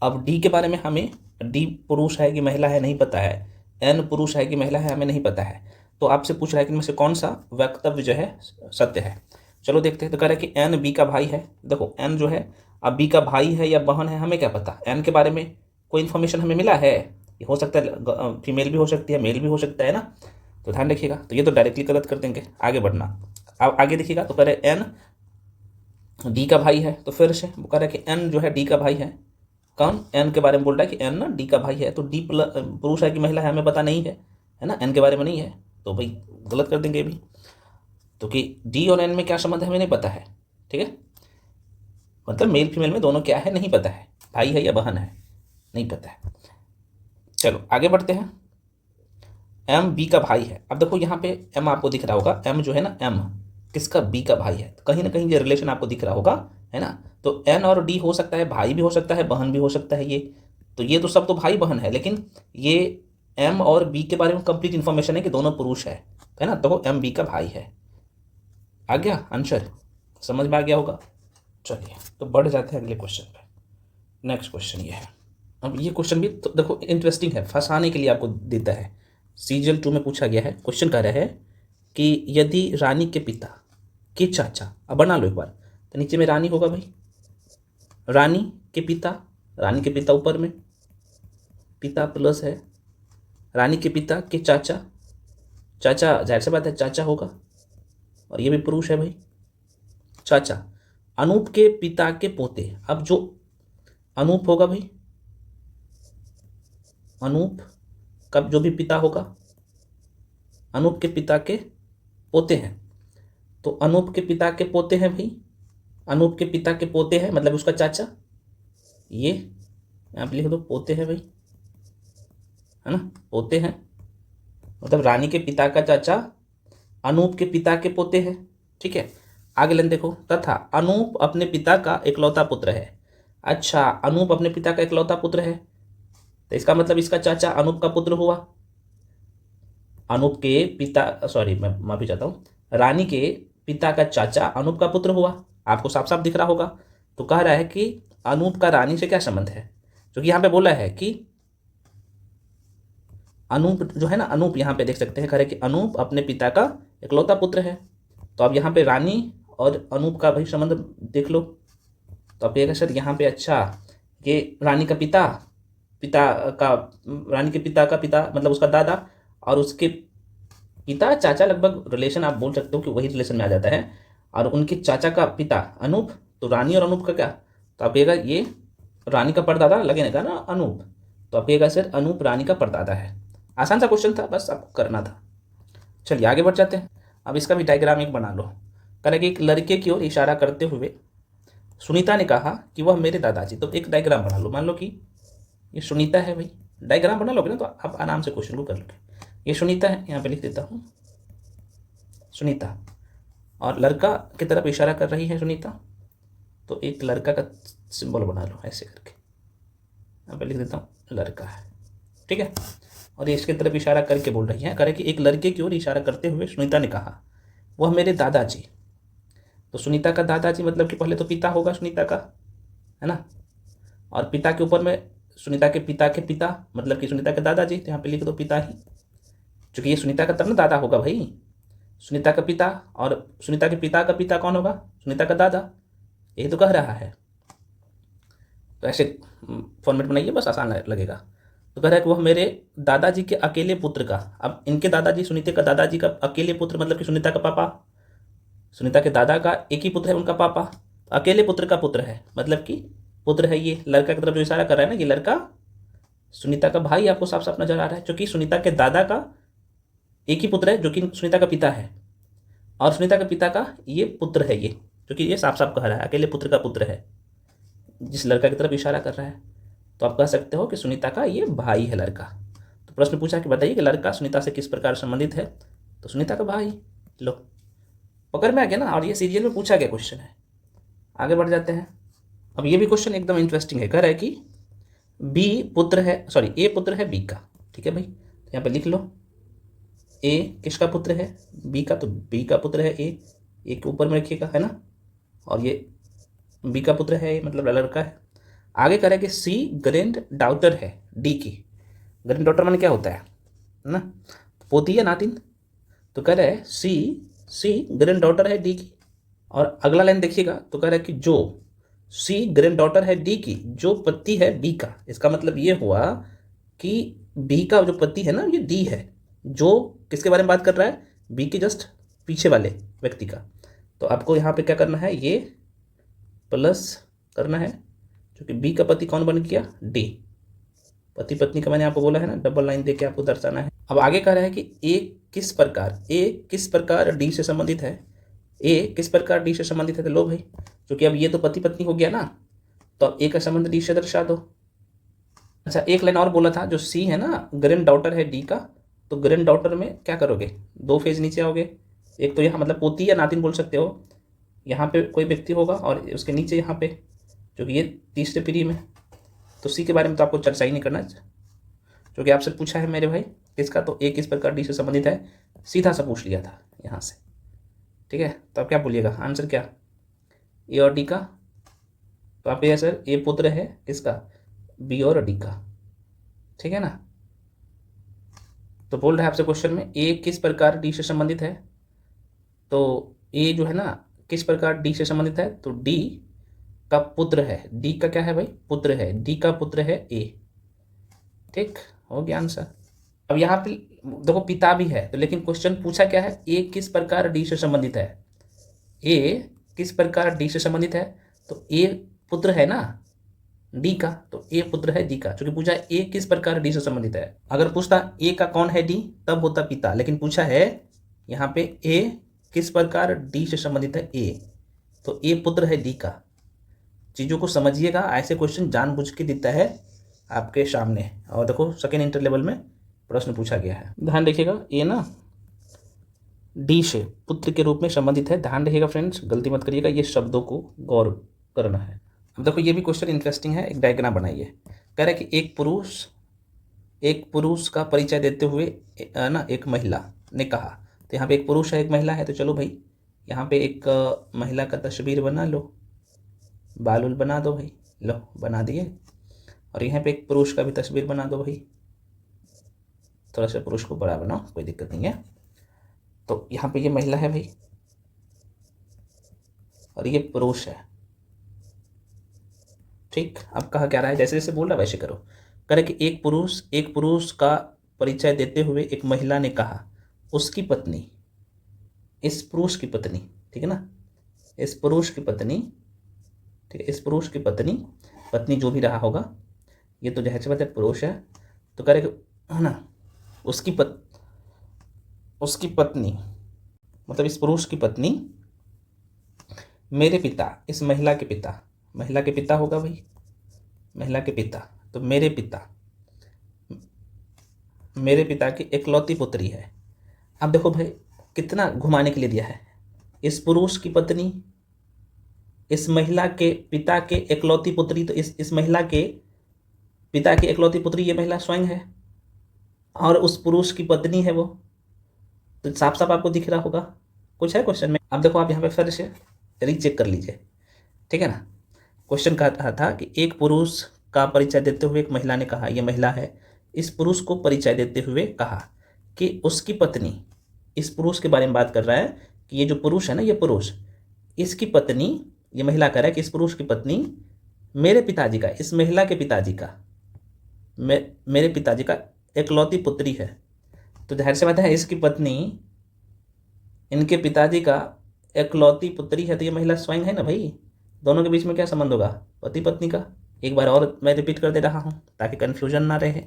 अब डी के बारे में हमें, डी पुरुष है कि महिला है नहीं पता है, एन पुरुष है कि महिला है हमें नहीं पता है। तो आपसे पूछ रहा है कि इनमें से कौन सा वक्तव्य जो है सत्य है। चलो देखते हैं। तो कह रहा है कि एन बी का भाई है। देखो एन जो है, अब बी का भाई है या बहन है हमें क्या पता, एन के बारे में कोई इन्फॉर्मेशन हमें मिला है, ये हो सकता है फीमेल भी हो सकती है, मेल भी हो सकता है ना, तो ध्यान रखिएगा। तो ये तो डायरेक्टली गलत कर देंगे। आगे बढ़ना, अब आगे देखिएगा। तो कह रहे एन डी का भाई है, तो फिर से वो कह रहा है कि एन जो है डी का भाई है। कौन, एन के बारे में बोल रहा है कि एन ना डी का भाई है, तो डी पुरुष है कि महिला है हमें पता नहीं है ना, एन के बारे में नहीं है, तो भाई गलत कर देंगे भी। तो कि डी और एन में क्या संबंध है हमें नहीं पता है, ठीक है, मतलब मेल फीमेल में दोनों क्या है नहीं पता है, भाई है या बहन है नहीं पता है। चलो आगे बढ़ते हैं। एम बी का भाई है। अब देखो यहाँ पे एम आपको दिख रहा होगा, एम जो है ना, एम किसका, बी का भाई है, तो कहीं ना कहीं ये रिलेशन आपको दिख रहा होगा, है ना। तो एन और डी हो सकता है, भाई भी हो सकता है, बहन भी हो सकता है, ये तो सब तो भाई बहन है, लेकिन ये एम और बी के बारे में कंप्लीट इन्फॉर्मेशन है कि दोनों पुरुष है ना, तो एम बी का भाई है। आ गया आंसर, समझ में आ गया होगा। चलिए तो बढ़ जाते हैं अगले क्वेश्चन पे। नेक्स्ट क्वेश्चन ये है। अब ये क्वेश्चन भी तो देखो इंटरेस्टिंग है, फंसाने के लिए आपको देता है। सीजल 2 में पूछा गया है, क्वेश्चन कह रहा है कि यदि रानी के पिता के चाचा, अब बना लो एक बार, तो नीचे में रानी होगा भाई, रानी के पिता ऊपर में पिता प्लस है, रानी के पिता के चाचा, जाहिर सी बात है चाचा होगा, और ये भी पुरुष है भाई, चाचा, अनूप के पिता के पोते। अब जो अनूप होगा भाई, अनूप का जो भी पिता होगा, अनूप के पिता के पोते हैं, तो अनूप के पिता के पोते हैं भाई, अनूप के पिता के पोते हैं मतलब उसका चाचा, ये यहाँ पे लिख दो पोते हैं भाई, है ना, पोते हैं, मतलब रानी के पिता का चाचा अनूप के पिता के पोते हैं, ठीक है। आगे लेन देखो, तथा अनूप अपने पिता का इकलौता पुत्र है। अच्छा, अनूप अपने पिता का इकलौता पुत्र है, तो इसका मतलब इसका चाचा अनूप का पुत्र हुआ। अनूप के पिता, सॉरी मैं माफी चाहता हूँ, रानी के पिता का चाचा अनूप का पुत्र हुआ, आपको साफ साफ दिख रहा होगा। तो कह रहा है कि अनूप का रानी से क्या संबंध है, क्योंकि यहाँ पे बोला है कि अनूप जो है ना, अनूप यहाँ पे देख सकते हैं, कह रहे कि अनूप अपने पिता का इकलौता पुत्र है। तो अब यहाँ पे रानी और अनूप का भाई संबंध देख लो, तो अब कहेगा सर यहाँ पे अच्छा, ये रानी का पिता का, रानी के पिता का पिता मतलब उसका दादा, और उसके पिता चाचा, लगभग रिलेशन आप बोल सकते हो कि वही रिलेशन में आ जाता है, और उनके चाचा का पिता अनूप, तो रानी और अनूप का क्या, तो आप कहेगा ये रानी का परदादा लगेगा ना अनूप, तो आप कहेगा सर अनूप रानी का परदादा है। आसान सा क्वेश्चन था, बस आपको करना था। चलिए आगे बढ़ जाते हैं। अब इसका भी डायग्राम एक बना लो। कह कि एक लड़के की ओर इशारा करते हुए सुनीता ने कहा कि वह मेरे दादाजी। तो एक डायग्राम बना लो, मान लो कि ये सुनीता है भाई, डायग्राम बना लोगे ना तो आप आराम से क्वेश्चन को कर लोगे। ये सुनीता है, यहाँ पे लिख देता हूँ सुनीता, और लड़का की तरफ इशारा कर रही है सुनीता, तो एक लड़का का सिंबल बना लो ऐसे करके, यहाँ पे लिख देता हूँ लड़का है, ठीक है। और ये इसके तरफ इशारा करके बोल रही है, कह रहे कि एक लड़के की ओर इशारा करते हुए सुनीता ने कहा वह मेरे दादाजी। तो सुनीता का दादाजी मतलब कि पहले तो पिता होगा सुनीता का, है ना, और पिता के ऊपर में सुनीता के पिता मतलब कि सुनीता के दादाजी, तो यहाँ पे लिख दो पिता ही, क्योंकि ये सुनीता का तब ना दादा होगा भाई, सुनीता का पिता, और सुनीता के पिता का पिता कौन होगा, सुनीता का दादा। यही तो कह रहा है। तो ऐसे फॉर्मेट बनाइए, बस आसान लगेगा। तो कह रहा है कि वह मेरे दादाजी के अकेले पुत्र का, अब इनके दादाजी सुनीता का दादाजी का अकेले पुत्र मतलब कि सुनीता का पापा, सुनीता के दादा का एक ही पुत्र है उनका पापा, अकेले पुत्र का पुत्र है मतलब कि पुत्र है ये लड़का की तरफ जो इशारा कर रहा है ना, ये लड़का सुनीता का भाई आपको साफ साफ नजर आ रहा है, क्योंकि सुनीता के दादा का एक ही पुत्र है जो कि सुनीता का पिता है, और सुनीता के पिता का ये पुत्र है, ये क्योंकि ये साफ साफ कह रहा है अकेले पुत्र का पुत्र है, जिस लड़का की तरफ इशारा कर रहा है। तो आप कह सकते हो कि सुनीता का ये भाई है लड़का। तो प्रश्न पूछा कि बताइए कि लड़का सुनीता से किस प्रकार संबंधित है, तो सुनीता का भाई। लो पकड़ में आ गया ना, और ये सीरियल में पूछा गया क्वेश्चन है। आगे बढ़ जाते हैं। अब ये भी क्वेश्चन एकदम इंटरेस्टिंग है। कह रहा है कि बी पुत्र है, सॉरी ए पुत्र है बी का, ठीक है भाई, तो यहाँ पे लिख लो ए किसका पुत्र है, बी का, तो बी का पुत्र है ए के ऊपर में रखिएगा, है ना, और ये बी का पुत्र है मतलब लड़का है। आगे कह रहा है कि सी ग्रैंड डॉटर है डी की, ग्रैंड डॉटर माने क्या होता है ना, पोती या नातिन। तो कह रहा है सी ग्रैंड डॉटर है डी की, और अगला लाइन देखिएगा तो कह रहा है कि जो सी ग्रैंड डॉटर है डी की, जो पति है बी का, इसका मतलब ये हुआ कि बी का जो पति है ना ये डी है, जो किसके बारे में बात कर रहा है, बी के जस्ट पीछे वाले व्यक्ति का। तो आपको यहाँ पे क्या करना है, ये प्लस करना है, क्योंकि बी का पति कौन बन गया, डी, पति पत्नी का मैंने आपको बोला है ना, डबल लाइन देके आपको दर्शाना है। अब आगे कह रहा है कि ए किस प्रकार डी से संबंधित है, ए किस प्रकार डी से संबंधित है। तो लो भाई, क्योंकि अब ये तो पति पत्नी हो गया ना, तो अब ए का संबंध डी से दर्शा दो। अच्छा एक लाइन और बोला था, जो सी है ना ग्रैंड डॉटर है डी का, तो ग्रैंड डॉटर में क्या करोगे, दो फेज नीचे आओगे, एक तो यहाँ मतलब पोती या नातिन बोल सकते हो, यहाँ पे कोई व्यक्ति होगा और उसके नीचे यहाँ पे, क्योंकि ये तीसरे पीढ़ी में। तो सी के बारे में तो आपको चर्चा ही नहीं करना, क्योंकि आपसे पूछा है मेरे भाई किसका, तो ए किस प्रकार डी से संबंधित है, सीधा सा पूछ लिया था यहाँ से, ठीक है। तो आप क्या बोलिएगा आंसर क्या, ए और डी का। तो आप ये सर ए पुत्र है किसका, बी और डी का, ठीक है ना। तो बोल रहा है आपसे क्वेश्चन में ए किस प्रकार डी से संबंधित है, तो ए जो है ना किस प्रकार डी से संबंधित है, तो डी का पुत्र है, डी का क्या है भाई, पुत्र है, डी का पुत्र है ए, ठीक हो गया आंसर। अब यहाँ पे देखो पिता भी है, तो लेकिन क्वेश्चन पूछा क्या है, ए किस प्रकार डी से संबंधित है, ए किस प्रकार डी से संबंधित है, तो ए पुत्र है ना डी का, तो ए पुत्र है डी का, क्योंकि पूछा है ए किस प्रकार डी से संबंधित है। अगर पूछता ए का कौन है डी तब होता पिता, लेकिन पूछा है यहाँ पे ए किस प्रकार डी से संबंधित है ए, तो ए पुत्र है डी का। चीज़ों को समझिएगा, ऐसे क्वेश्चन जानबूझ के देता है आपके सामने। और देखो सेकेंड इंटर लेवल में प्रश्न पूछा गया है, ध्यान रखिएगा, ए ना डी से पुत्र के रूप में संबंधित है, ध्यान रखिएगा फ्रेंड्स, गलती मत करिएगा, ये शब्दों को गौर करना है। अब देखो ये भी क्वेश्चन इंटरेस्टिंग है, एक डायग्राम बनाइए। कह रहा है कि एक पुरुष का परिचय देते हुए ना एक महिला ने कहा, तो यहाँ पे एक पुरुष है एक महिला है, तो चलो भाई यहाँ पे एक महिला का तस्वीर बना लो, बाल उल बना दो भाई, लो बना दिए, और यहाँ पे एक पुरुष का भी तस्वीर बना दो भाई, थोड़ा सा पुरुष को बड़ा बनाओ, कोई दिक्कत नहीं है। तो यहाँ पे ये महिला है भाई और ये पुरुष है, ठीक। अब कहा क्या रहा है, जैसे जैसे बोल रहा है वैसे करो। करे कि एक पुरुष का परिचय देते हुए एक महिला ने कहा, उसकी पत्नी, इस पुरुष की पत्नी, ठीक है ना, इस पुरुष की पत्नी, ठीक है, इस पुरुष की पत्नी जो भी रहा होगा, ये तो जहर से बात है पुरुष है, तो करे है ना, उसकी पत्नी मतलब इस पुरुष की पत्नी मेरे पिता, इस महिला के पिता होगा भाई, महिला के पिता, तो मेरे पिता की इकलौती पुत्री है। अब देखो भाई कितना घुमाने के लिए दिया है, इस पुरुष की पत्नी, इस महिला के पिता के इकलौती पुत्री, तो इस महिला के पिता की इकलौती पुत्री ये महिला स्वयं है, और उस पुरुष की पत्नी है वो, तो साफ साफ आपको दिख रहा होगा कुछ है क्वेश्चन में। अब देखो आप यहाँ पे फिर से रीचेक कर लीजिए, ठीक है ना। क्वेश्चन कह रहा था कि एक पुरुष का परिचय देते हुए एक महिला ने कहा, यह महिला है, इस पुरुष को परिचय देते हुए कहा कि उसकी पत्नी, इस पुरुष के बारे में बात कर रहा है कि ये जो पुरुष है ना, ये पुरुष, इसकी पत्नी, ये महिला कह रहा है कि इस पुरुष की पत्नी मेरे पिताजी का, इस महिला के पिताजी का, मेरे पिताजी का एकलौती पुत्री है। तो जाहिर सी बात है इसकी पत्नी इनके पिताजी का एकलौती पुत्री है, तो ये महिला स्वयं है ना भाई। दोनों के बीच में क्या संबंध होगा? पति पत्नी का। एक बार और मैं रिपीट कर दे रहा हूँ ताकि कन्फ्यूजन ना रहे।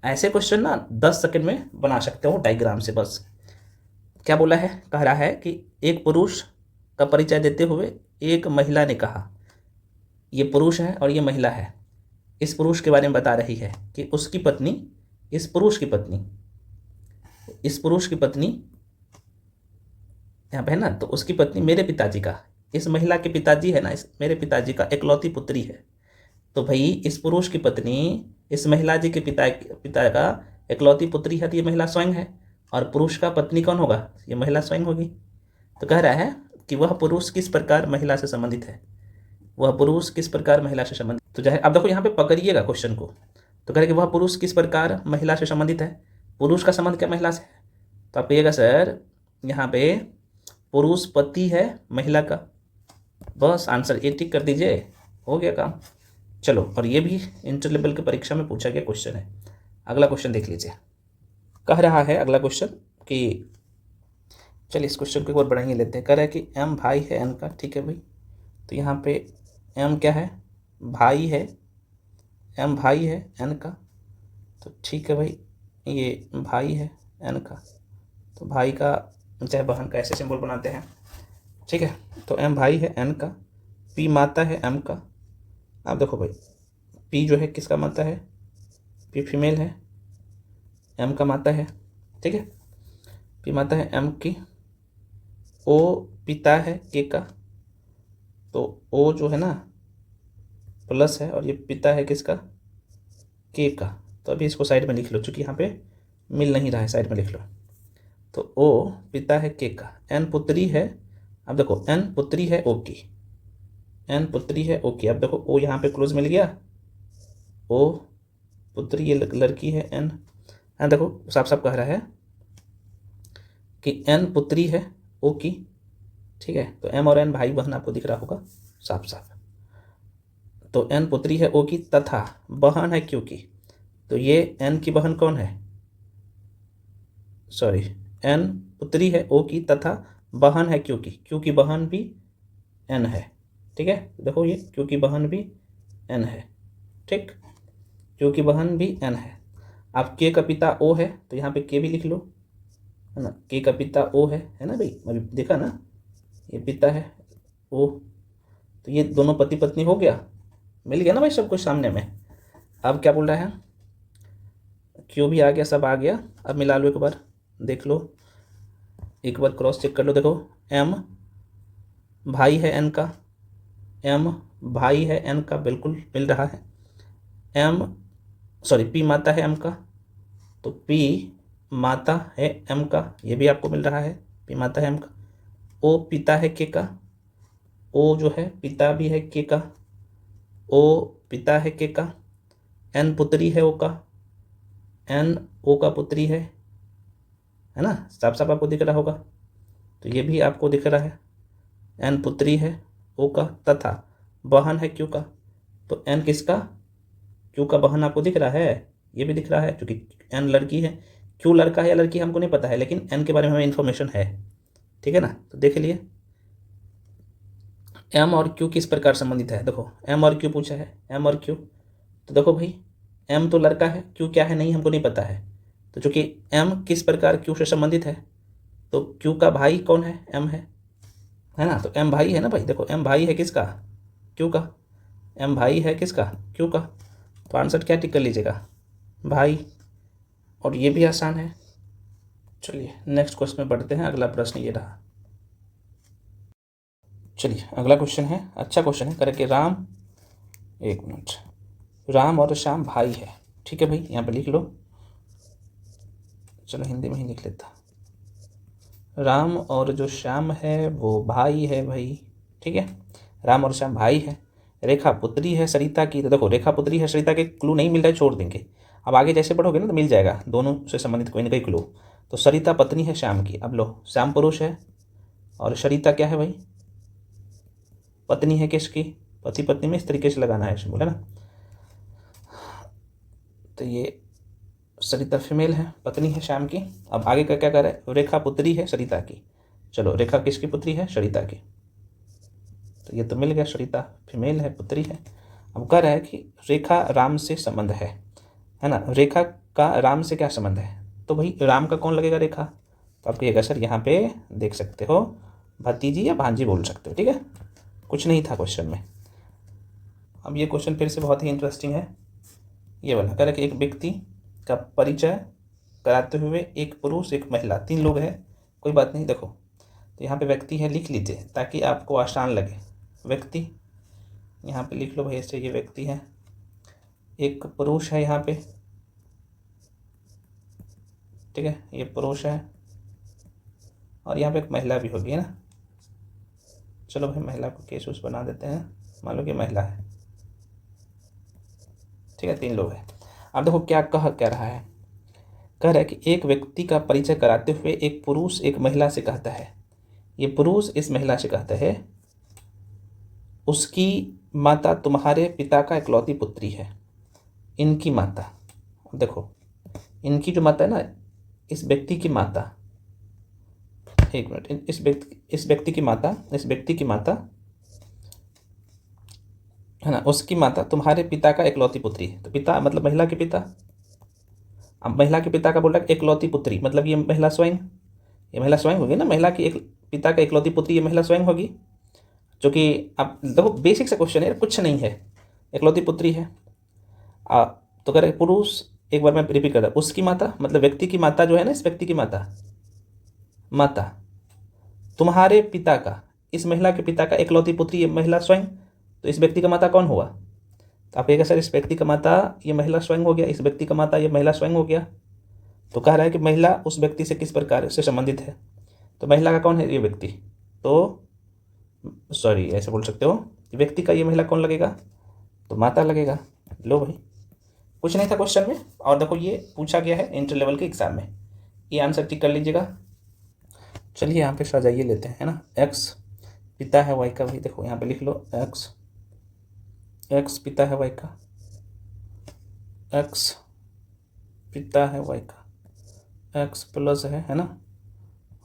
ऐसे क्वेश्चन ना 10 सेकंड में बना सकते हो डायग्राम से बस। क्या बोला है? कह रहा है कि एक पुरुष का परिचय देते हुए एक महिला ने कहा, ये पुरुष है और ये महिला है। इस पुरुष के बारे में बता रही है कि उसकी पत्नी, इस पुरुष की पत्नी, इस पुरुष की पत्नी यहाँ पे है ना, तो उसकी पत्नी मेरे पिताजी का, इस महिला के पिताजी है ना, इस मेरे पिताजी का एकलौती पुत्री है। तो भाई इस पुरुष की पत्नी इस महिला जी के पिता का एकलौती पुत्री है, तो ये महिला स्वयं है। और पुरुष का पत्नी कौन होगा? ये महिला स्वयं होगी। तो कह रहा है कि वह पुरुष किस प्रकार महिला से संबंधित है, वह पुरुष किस प्रकार महिला से संबंधित। तो चाहे अब देखो यहाँ पे पकड़िएगा क्वेश्चन को। तो कह रहे कि वह पुरुष किस प्रकार महिला से संबंधित है। पुरुष का संबंध क्या महिला से है? तो आप कहिएगा सर यहाँ पे पुरुष पति है महिला का। बस आंसर ए टिक कर दीजिए, हो गया काम। चलो, और ये भी इंटर लेवल की परीक्षा में पूछा गया क्वेश्चन है। अगला क्वेश्चन देख लीजिए। कह रहा है अगला क्वेश्चन कि, चलिए इस क्वेश्चन को एक बार बढ़ाएंगे लेते हैं। कह रहा है कि एम भाई है एन का। ठीक है भाई, तो यहाँ पे एम क्या है? भाई है। एम भाई है एन का, तो ठीक है भाई, ये भाई है एन का, तो भाई का चाहे बहन का ऐसे सिंबल बनाते हैं। ठीक है, तो एम भाई है एन का, पी माता है एम का। आप देखो भाई, पी जो है किसका माता है? पी फीमेल है, एम का माता है। ठीक है, पी माता है एम की। ओ पिता है के का, तो ओ जो है ना प्लस है और ये पिता है किसका? के का। तो अभी इसको साइड में लिख लो, चूँकि यहाँ पे मिल नहीं रहा है, साइड में लिख लो। तो ओ पिता है के का, एन पुत्री है। अब देखो एन पुत्री है ओ की, एन पुत्री है ओ की। अब देखो ओ यहाँ पे क्लोज मिल गया, ओ पुत्री ये लड़की है एन। देखो साफ साफ कह रहा है कि एन पुत्री है ओ की। ठीक है, तो एम और एन भाई बहन आपको दिख रहा होगा साफ साफ। तो एन पुत्री है ओ की तथा बहन है क्यू की। तो ये एन की बहन कौन है? सॉरी, एन पुत्री है ओ की तथा बहन है क्यू की। क्यू की बहन भी एन है। ठीक है, देखो ये क्यू की बहन भी एन है। ठीक, क्यू की बहन भी एन है। अब के का पिता ओ है, तो यहाँ पे के भी लिख लो, है ना। के का पिता ओ है ना भाई, अभी देखा ना, ये पिता है ओ। तो ये दोनों पति पत्नी हो गया, मिल गया ना भाई सब कुछ सामने में। अब क्या बोल रहा है? क्यों भी आ गया, सब आ गया। अब मिला लो एक बार, देख लो, एक बार क्रॉस चेक कर लो। देखो एम भाई है एन का, एम भाई है एन का, बिल्कुल मिल रहा है। एम सॉरी पी माता है एम का, तो पी माता है एम का, ये भी आपको मिल रहा है, पी माता है एम का। ओ पिता है के का, ओ जो है पिता भी है के का, ओ पिता है के का। एन पुत्री है ओ का, एन ओ का पुत्री है ना, साफ साफ आपको दिख रहा होगा। तो ये भी आपको दिख रहा है, एन पुत्री है ओ का तथा बहन है क्यू का। तो एन किसका? क्यू का बहन आपको दिख रहा है, ये भी दिख रहा है, क्योंकि एन लड़की है। क्यू लड़का है या लड़की हमको नहीं पता है, लेकिन एन के बारे में हमें इन्फॉर्मेशन है। ठीक है ना, तो देख लिए एम और क्यू किस प्रकार संबंधित है। देखो एम और क्यू पूछा है, एम और क्यू। तो देखो भाई, एम तो लड़का है, क्यू क्या है नहीं हमको नहीं पता है। तो चूंकि एम किस प्रकार क्यू से संबंधित है, तो क्यू का भाई कौन है? एम है ना। तो एम भाई है ना भाई, देखो एम भाई है किसका? क्यू का। एम भाई है किसका? क्यू का। तो आंसर क्या टिक कर लीजिएगा? भाई। और ये भी आसान है। चलिए नेक्स्ट क्वेश्चन में बढ़ते हैं। अगला प्रश्न ये रहा। चलिए अगला क्वेश्चन है, अच्छा क्वेश्चन है। करे कि राम, एक मिनट, राम और श्याम भाई है। ठीक है भाई, यहाँ पे लिख लो, चलो हिंदी में ही लिख लेता। राम और जो श्याम है वो भाई है भाई। ठीक है, राम और श्याम भाई है। रेखा पुत्री है सरिता की। तो देखो रेखा पुत्री है सरिता के क्लू नहीं मिल रहा है, छोड़ देंगे। अब आगे जैसे पढ़ोगे ना तो मिल जाएगा दोनों से संबंधित कोई ना कोई क्लू। तो सरिता पत्नी है श्याम की। अब लो, श्याम पुरुष है और सरिता क्या है भाई, पत्नी है किसकी, पति पत्नी में इस तरीके से लगाना है इसमें, बोला ना। तो ये सरिता फीमेल है, पत्नी है श्याम की। अब आगे का क्या कर रहा है, रेखा पुत्री है सरिता की। चलो, रेखा किसकी पुत्री है, सरिता की। तो ये तो मिल गया, सरिता फीमेल है, पुत्री है। अब कह रहा है कि रेखा राम से संबंध है ना। रेखा का राम से क्या संबंध है, तो भाई राम का कौन लगेगा, रेखा। तो आप कहिएगा सर यहाँ पे देख सकते हो भतीजी या भांजी बोल सकते हो, ठीक है। कुछ नहीं था क्वेश्चन में। अब ये क्वेश्चन फिर से बहुत ही इंटरेस्टिंग है। ये वाला कह रहा है कि एक व्यक्ति का परिचय कराते हुए एक पुरुष एक महिला, 3 लोग हैं, कोई बात नहीं। देखो, तो यहाँ पे व्यक्ति है, लिख लीजिए ताकि आपको आसान लगे। व्यक्ति यहाँ पे लिख लो भाई ऐसे, ये व्यक्ति है, एक पुरुष है यहाँ पे, ठीक है, ये पुरुष है, और यहाँ पे एक महिला भी होगी, है ना। चलो भाई महिला को केस उस बना देते हैं, मान लो कि महिला है, ठीक है, 3 लोग हैं। अब देखो क्या कह रहा है, कह रहा है कि एक व्यक्ति का परिचय कराते हुए एक पुरुष एक महिला से कहता है, ये पुरुष इस महिला से कहता है उसकी माता तुम्हारे पिता का इकलौती पुत्री है। इनकी माता, देखो इनकी जो माता है ना, इस व्यक्ति की माता, एक मिनट, इस व्यक्ति की माता है ना, उसकी माता तुम्हारे पिता का इकलौती पुत्री है। तो पिता मतलब महिला के पिता। अब महिला के पिता का बोल रहा है इकलौती पुत्री, मतलब ये महिला स्वयं होगी ना, महिला की एक पिता का इकलौती पुत्री, ये महिला स्वयं होगी। जो कि आप देखो बेसिक सा क्वेश्चन है, कुछ नहीं है, इकलौती पुत्री है। तो कह रहे पुरुष, एक बार मैं रिपीट कर रहा हूँ, उसकी माता मतलब व्यक्ति की माता जो है ना, इस व्यक्ति की माता तुम्हारे पिता का, इस महिला के पिता का इकलौती पुत्री, ये महिला स्वयं। तो इस व्यक्ति का माता कौन हुआ, तो आप कहेगा सर इस व्यक्ति का माता ये महिला स्वयं हो गया, इस व्यक्ति का माता ये महिला स्वयं हो गया। तो कह रहा है कि महिला उस व्यक्ति से किस प्रकार से संबंधित है, तो महिला का कौन है, ये व्यक्ति। तो सॉरी ऐसे बोल सकते हो, व्यक्ति का ये महिला कौन लगेगा, तो माता लगेगा। लो भाई, कुछ नहीं था क्वेश्चन में। और देखो ये पूछा गया है इंटर लेवल के एग्जाम में, ये आंसर टिक कर लीजिएगा। चलिए यहाँ पे सजाइए लेते हैं, है ना। एक्स पिता है वाई का, भाई देखो यहाँ पे लिख लो एक्स पिता है वाई का, एक्स पिता है वाई का, एक्स प्लस है ना,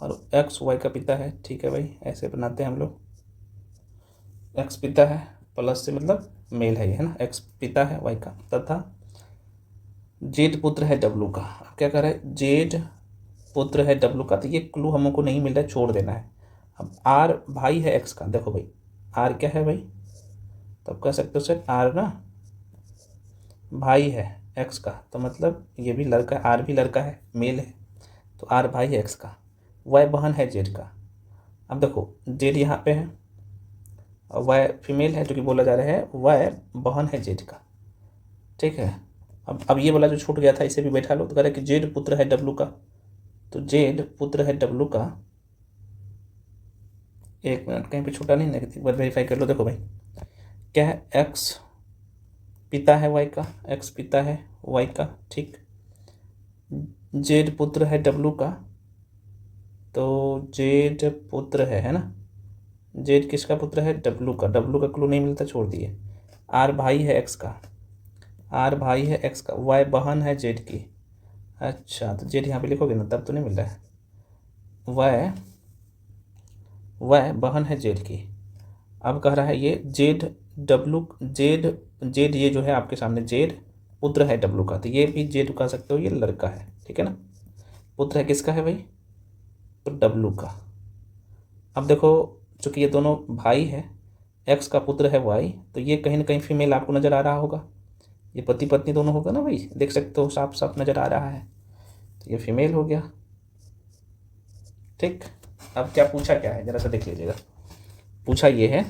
और एक्स वाई का पिता है, ठीक है भाई, ऐसे बनाते हैं हम लोग। एक्स पिता है, प्लस से मतलब मेल है ये, है ना, एक्स पिता है वाई का, तथा जेड पुत्र है डब्लू का। अब क्या कर रहा है, जेड पुत्र है डब्लू का, तो ये क्लू हमको नहीं मिल रहा है, छोड़ देना है। अब आर भाई है एक्स का, देखो भाई आर क्या है भाई, तो आप कह सकते हो सर आर ना भाई है एक्स का, तो मतलब ये भी लड़का है, आर भी लड़का है, मेल है, तो आर भाई है एक्स का, वाई बहन है जेड का। अब देखो जेड यहाँ पे है और वाई फीमेल है, जो कि बोला जा रहा है वाई बहन है जेड का, ठीक है। अब ये वाला जो छूट गया था इसे भी बैठा लो। तो कह रहा है कि जेड पुत्र है डब्लू का, तो जेड पुत्र है डब्लू का, एक मिनट कहीं पे छूटा नहीं ना, एक बार वेरीफाई कर लो। देखो भाई क्या है, एक्स पिता है वाई का, एक्स पिता है वाई का, ठीक। जेड पुत्र है डब्लू का, तो जेड पुत्र है ना, जेड किसका पुत्र है, डब्लू का। डब्लू का क्लू नहीं मिलता, छोड़ दिए। आर भाई है एक्स का, आर भाई है एक्स का, वाई बहन है जेड की। अच्छा, तो जेड यहाँ पे लिखोगे ना तब तो नहीं मिल रहा है, वाई बहन है जेड की। अब कह रहा है ये जेड डब्लू, जेड ये जो है आपके सामने जेड पुत्र है डब्लू का, तो ये भी जेड कह सकते हो, ये लड़का है, ठीक है ना। पुत्र है किसका है भाई, तो डब्लू का। अब देखो चूंकि ये दोनों भाई है, एक्स का पुत्र है वाई, तो ये कहीं ना कहीं फीमेल आपको नज़र आ रहा होगा, ये पति पत्नी दोनों होगा ना भाई, देख सकते हो साफ साफ नज़र आ रहा है, तो ये फीमेल हो गया, ठीक। अब क्या पूछा क्या है, जरा सा देख लीजिएगा। पूछा ये है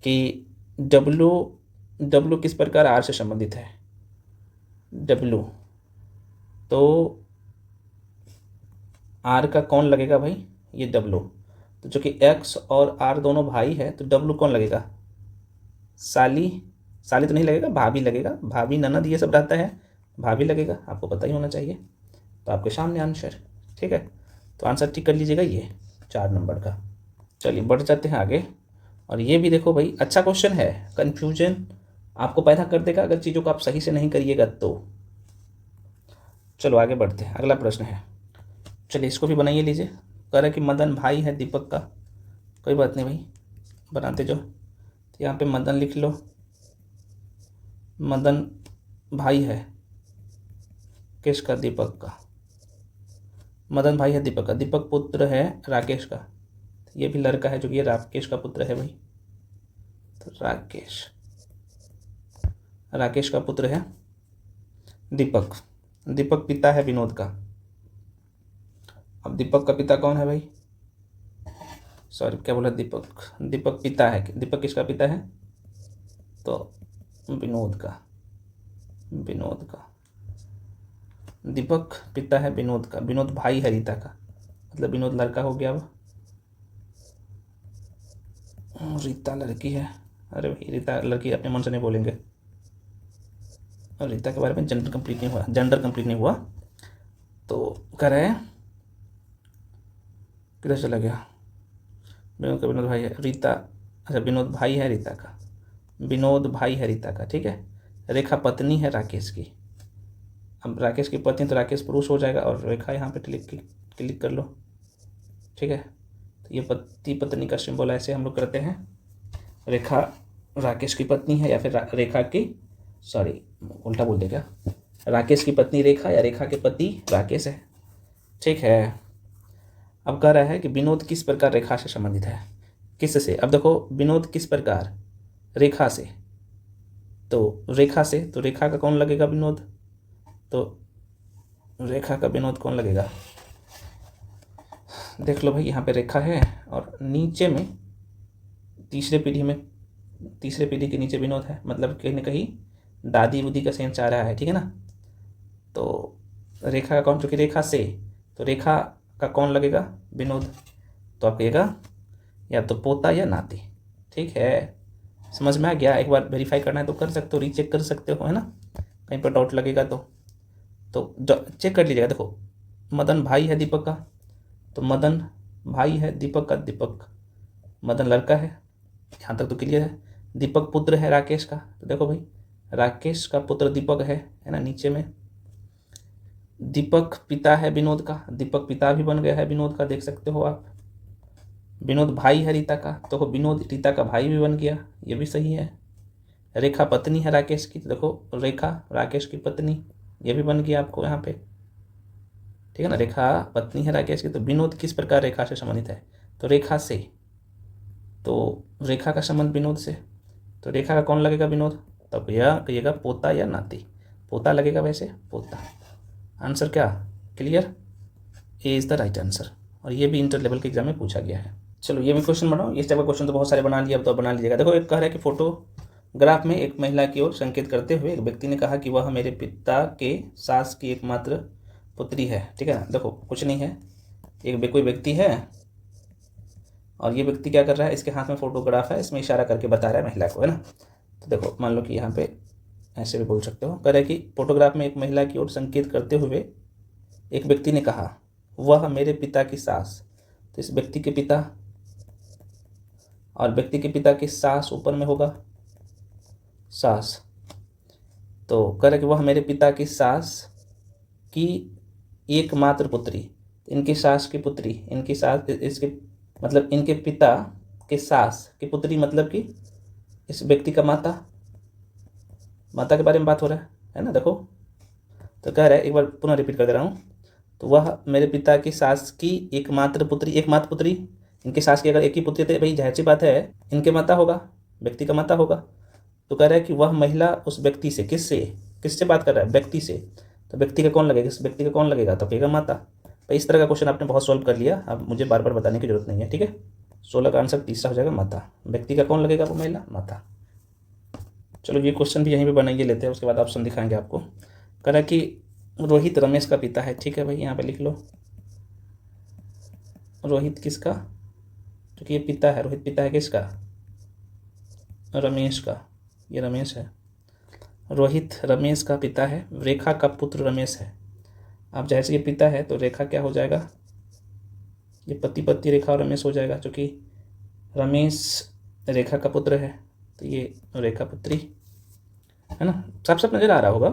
कि डब्लू किस प्रकार आर से संबंधित है, डब्लू, तो आर का कौन लगेगा भाई, ये डब्लू। तो चूंकि एक्स और आर दोनों भाई है, तो डब्लू कौन लगेगा, साली तो नहीं लगेगा, भाभी लगेगा, भाभी ननद ये सब रहता है, भाभी लगेगा, आपको पता ही होना चाहिए। तो आपके सामने आंसर, ठीक है। तो आंसर टिक कर लीजिएगा ये 4 नंबर का। चलिए बढ़ जाते हैं आगे। और ये भी देखो भाई, अच्छा क्वेश्चन है, कन्फ्यूजन आपको पैदा कर देगा अगर चीज़ों को आप सही से नहीं करिएगा तो। चलो आगे बढ़ते हैं, अगला प्रश्न है। चलिए इसको भी बनाइए लीजिए। कह रहा है कि मदन भाई है दीपक का। कोई बात नहीं भाई, बनाते जो। तो यहाँ पे मदन लिख लो, मदन भाई है किसका? दीपक का। मदन भाई है दीपक का, दीपक पुत्र है राकेश का। ये भी लड़का है जो कि ये राकेश का पुत्र है भाई। तो राकेश का पुत्र है दीपक। दीपक पिता है विनोद का। अब दीपक का पिता कौन है भाई? सॉरी क्या बोला, दीपक पिता है। दीपक किसका पिता है? तो विनोद का। दीपक पिता है विनोद का, विनोद भाई है रीता का, मतलब विनोद लड़का हो गया। अब रीता लड़की है। अरे भाई रीता लड़की अपने मन से नहीं बोलेंगे। और रीता के बारे में जेंडर कंप्लीट नहीं हुआ। तो कह रहे हैं किधर चला गया? विनोद भाई है रीता। अच्छा विनोद भाई है रीता का, विनोद भाई है रीता का, ठीक है। रेखा पत्नी है राकेश की। अब राकेश की पत्नी तो राकेश पुरुष हो जाएगा, और रेखा यहाँ पे क्लिक कर लो, ठीक है। तो ये पति पत्नी का सिंबल ऐसे हम लोग करते हैं। रेखा राकेश की पत्नी है, या फिर रेखा की, सॉरी उल्टा बोल दे क्या, राकेश की पत्नी रेखा या रेखा के पति राकेश है, ठीक है। अब कह रहा है कि विनोद किस प्रकार रेखा से संबंधित है? किससे? अब देखो विनोद किस प्रकार, रेखा से। तो रेखा से, तो रेखा का कौन लगेगा? विनोद। तो रेखा का विनोद कौन लगेगा? देख लो भाई, यहाँ पे रेखा है और नीचे में तीसरे पीढ़ी के नीचे विनोद है, मतलब कहीं ना कहीं दादी उदी का सेंस आ रहा है, ठीक है ना। तो रेखा का कौन, चूंकि रेखा से, तो रेखा का कौन लगेगा? विनोद। तो आप कहिएगा या तो पोता या नाती, ठीक है। समझ में आ गया? एक बार वेरीफाई करना है तो कर सकते हो, रीचेक कर सकते हो, है ना, कहीं पर डाउट लगेगा तो चेक कर लीजिएगा। देखो मदन भाई है दीपक का, तो मदन भाई है दीपक का, दीपक मदन लड़का है, यहाँ तक तो क्लियर है। दीपक पुत्र है राकेश का, तो देखो भाई राकेश का पुत्र दीपक है ना। नीचे में दीपक पिता है विनोद का, दीपक पिता भी बन गया है विनोद का, देख सकते हो आप। विनोद भाई है रीता का, तो विनोद रीता का भाई भी बन गया, ये भी सही है। रेखा पत्नी है राकेश की, तो देखो रेखा राकेश की पत्नी, ये भी बन गया आपको यहाँ पे, ठीक है ना। रेखा पत्नी है राकेश की। तो विनोद किस प्रकार रेखा से संबंधित है? तो रेखा से। तो रेखा का संबंध विनोद से, तो रेखा का कौन लगेगा? विनोद। तब यह कहिएगा पोता या नाती, पोता लगेगा वैसे, पोता। आंसर क्या? Clear, A is the right answer. और ये भी इंटर लेवल के एग्जाम में पूछा गया है। चलो ये भी क्वेश्चन बनाओ। इस टाइप का क्वेश्चन तो बहुत सारे बना लिया, अब तो बना लीजिएगा। देखो एक कह रहा है कि फोटोग्राफ में एक महिला की ओर संकेत करते हुए एक व्यक्ति ने कहा कि वह मेरे पिता के सास की एकमात्र पुत्री है, ठीक है ना। देखो कुछ नहीं है, एक कोई व्यक्ति है और ये व्यक्ति क्या कर रहा है, इसके हाथ में फोटोग्राफ है, इसमें इशारा करके बता रहा है महिला को, है ना। तो देखो मान लो कि यहाँ पे ऐसे भी बोल सकते हो, कह रहा है कि फोटोग्राफ में एक महिला की ओर संकेत करते हुए एक व्यक्ति ने कहा वह मेरे पिता की सास। तो इस व्यक्ति के पिता, और व्यक्ति के पिता की सास ऊपर में होगा, सास। तो कह रहा है कि वह मेरे पिता की सास की एकमात्र पुत्री, इनकी सास की पुत्री, इनकी सास, इसके मतलब इनके पिता के सास की पुत्री, मतलब कि इस व्यक्ति का माता के बारे में बात हो रहा है ना। देखो तो कह रहा है, एक बार पुनः रिपीट कर दे रहा हूँ। तो वह मेरे पिता की सास की एकमात्र पुत्री, इनके सास की अगर एक ही पुत्री थे भाई, जाहिर सी बात है इनके माता होगा, व्यक्ति का माता होगा। तो कह रहा है कि वह महिला उस व्यक्ति से, किससे बात कर रहा है? व्यक्ति से। तो व्यक्ति का कौन लगेगा? इस व्यक्ति का कौन लगेगा? तो कहेगा माता। भाई इस तरह का क्वेश्चन आपने बहुत सॉल्व कर लिया, अब मुझे बार बार बताने की जरूरत नहीं है, ठीक है। 16 का आंसर तीसरा हो जाएगा माता। व्यक्ति का कौन लगेगा? वो महिला, माता। चलो ये क्वेश्चन भी यहीं पे बनाइए लेते हैं, उसके बाद ऑप्शन दिखाएंगे आपको। कह रहा है कि रोहित रमेश का पिता है, ठीक है भाई, यहाँ पे लिख लो रोहित किसका, क्योंकि ये पिता है, रोहित पिता है किसका? रमेश का, ये रमेश है। रोहित रमेश का पिता है, रेखा का पुत्र रमेश है। अब जैसे ये पिता है तो रेखा क्या हो जाएगा, ये पति पत्नी रेखा और रमेश हो जाएगा, क्योंकि रमेश रेखा का पुत्र है तो ये रेखा पुत्री है ना। सब नजर आ रहा होगा।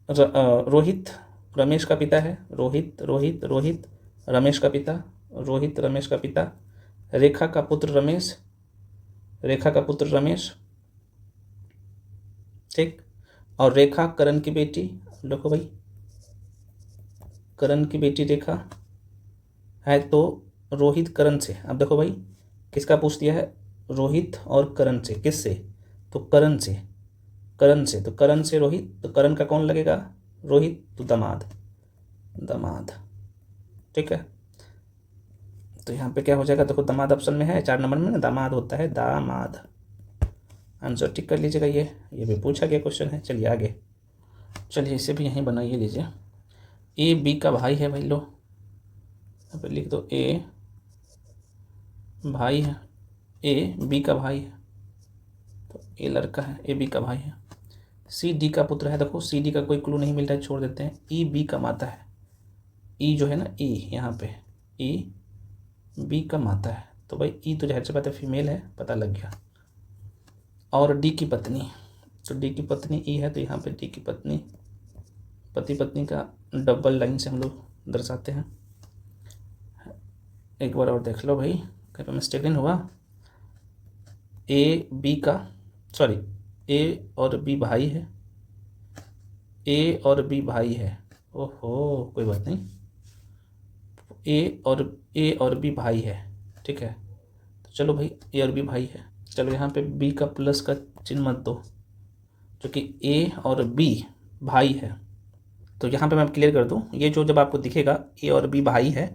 रोहित रमेश का पिता है, रोहित रोहित रोहित रमेश का पिता, रोहित रमेश का पिता, रेखा का पुत्र रमेश, रेखा का पुत्र रमेश, ठीक। और रेखा करण की बेटी, देखो भाई करण की बेटी रेखा है, तो रोहित करण से। अब देखो भाई किसका पूछ दिया है, रोहित और करण से, किससे, तो करण से, करण से, तो करण से रोहित, तो करण का कौन लगेगा, रोहित, तो दामाद, दामाद, ठीक है। तो यहाँ पे क्या हो जाएगा, देखो दामाद ऑप्शन में है, 4 नंबर में ना दामाद होता है, दामाद। आंसर टिक कर लीजिएगा, ये भी पूछा गया क्वेश्चन है। चलिए आगे, चलिए इसे भी यहीं बनाइए लीजिए। ए बी का भाई है भाई, लो यहाँ पे लिख दो, ए भाई है, ए बी का भाई है, तो ए लड़का है, ए बी का भाई है। सी डी का पुत्र है, देखो सी डी का कोई क्लू नहीं मिल रहा है, छोड़ देते हैं। ई बी का माता है, ई जो है ना, ई यहाँ पे ई बी का माता है, तो भाई ई तो जाहिर सी बात है फीमेल है, पता लग गया। और डी की पत्नी, तो डी की पत्नी ई है, तो यहाँ पे डी की पत्नी, पति पत्नी का डबल लाइन से हम लोग दर्शाते हैं। एक बार और देख लो भाई, कहीं पर मिस्टेक नहीं हुआ। ए बी का, सॉरी, ए और बी भाई है, ए और बी भाई है, ओहो कोई बात नहीं, ए और बी भाई है, ठीक है। तो चलो भाई ए और बी भाई है, चलो यहाँ पे बी का प्लस का चिन्ह मत दो, क्योंकि ए और बी भाई है। तो यहाँ पे मैं क्लियर कर दूँ, ये जो जब आपको दिखेगा ए और बी भाई है,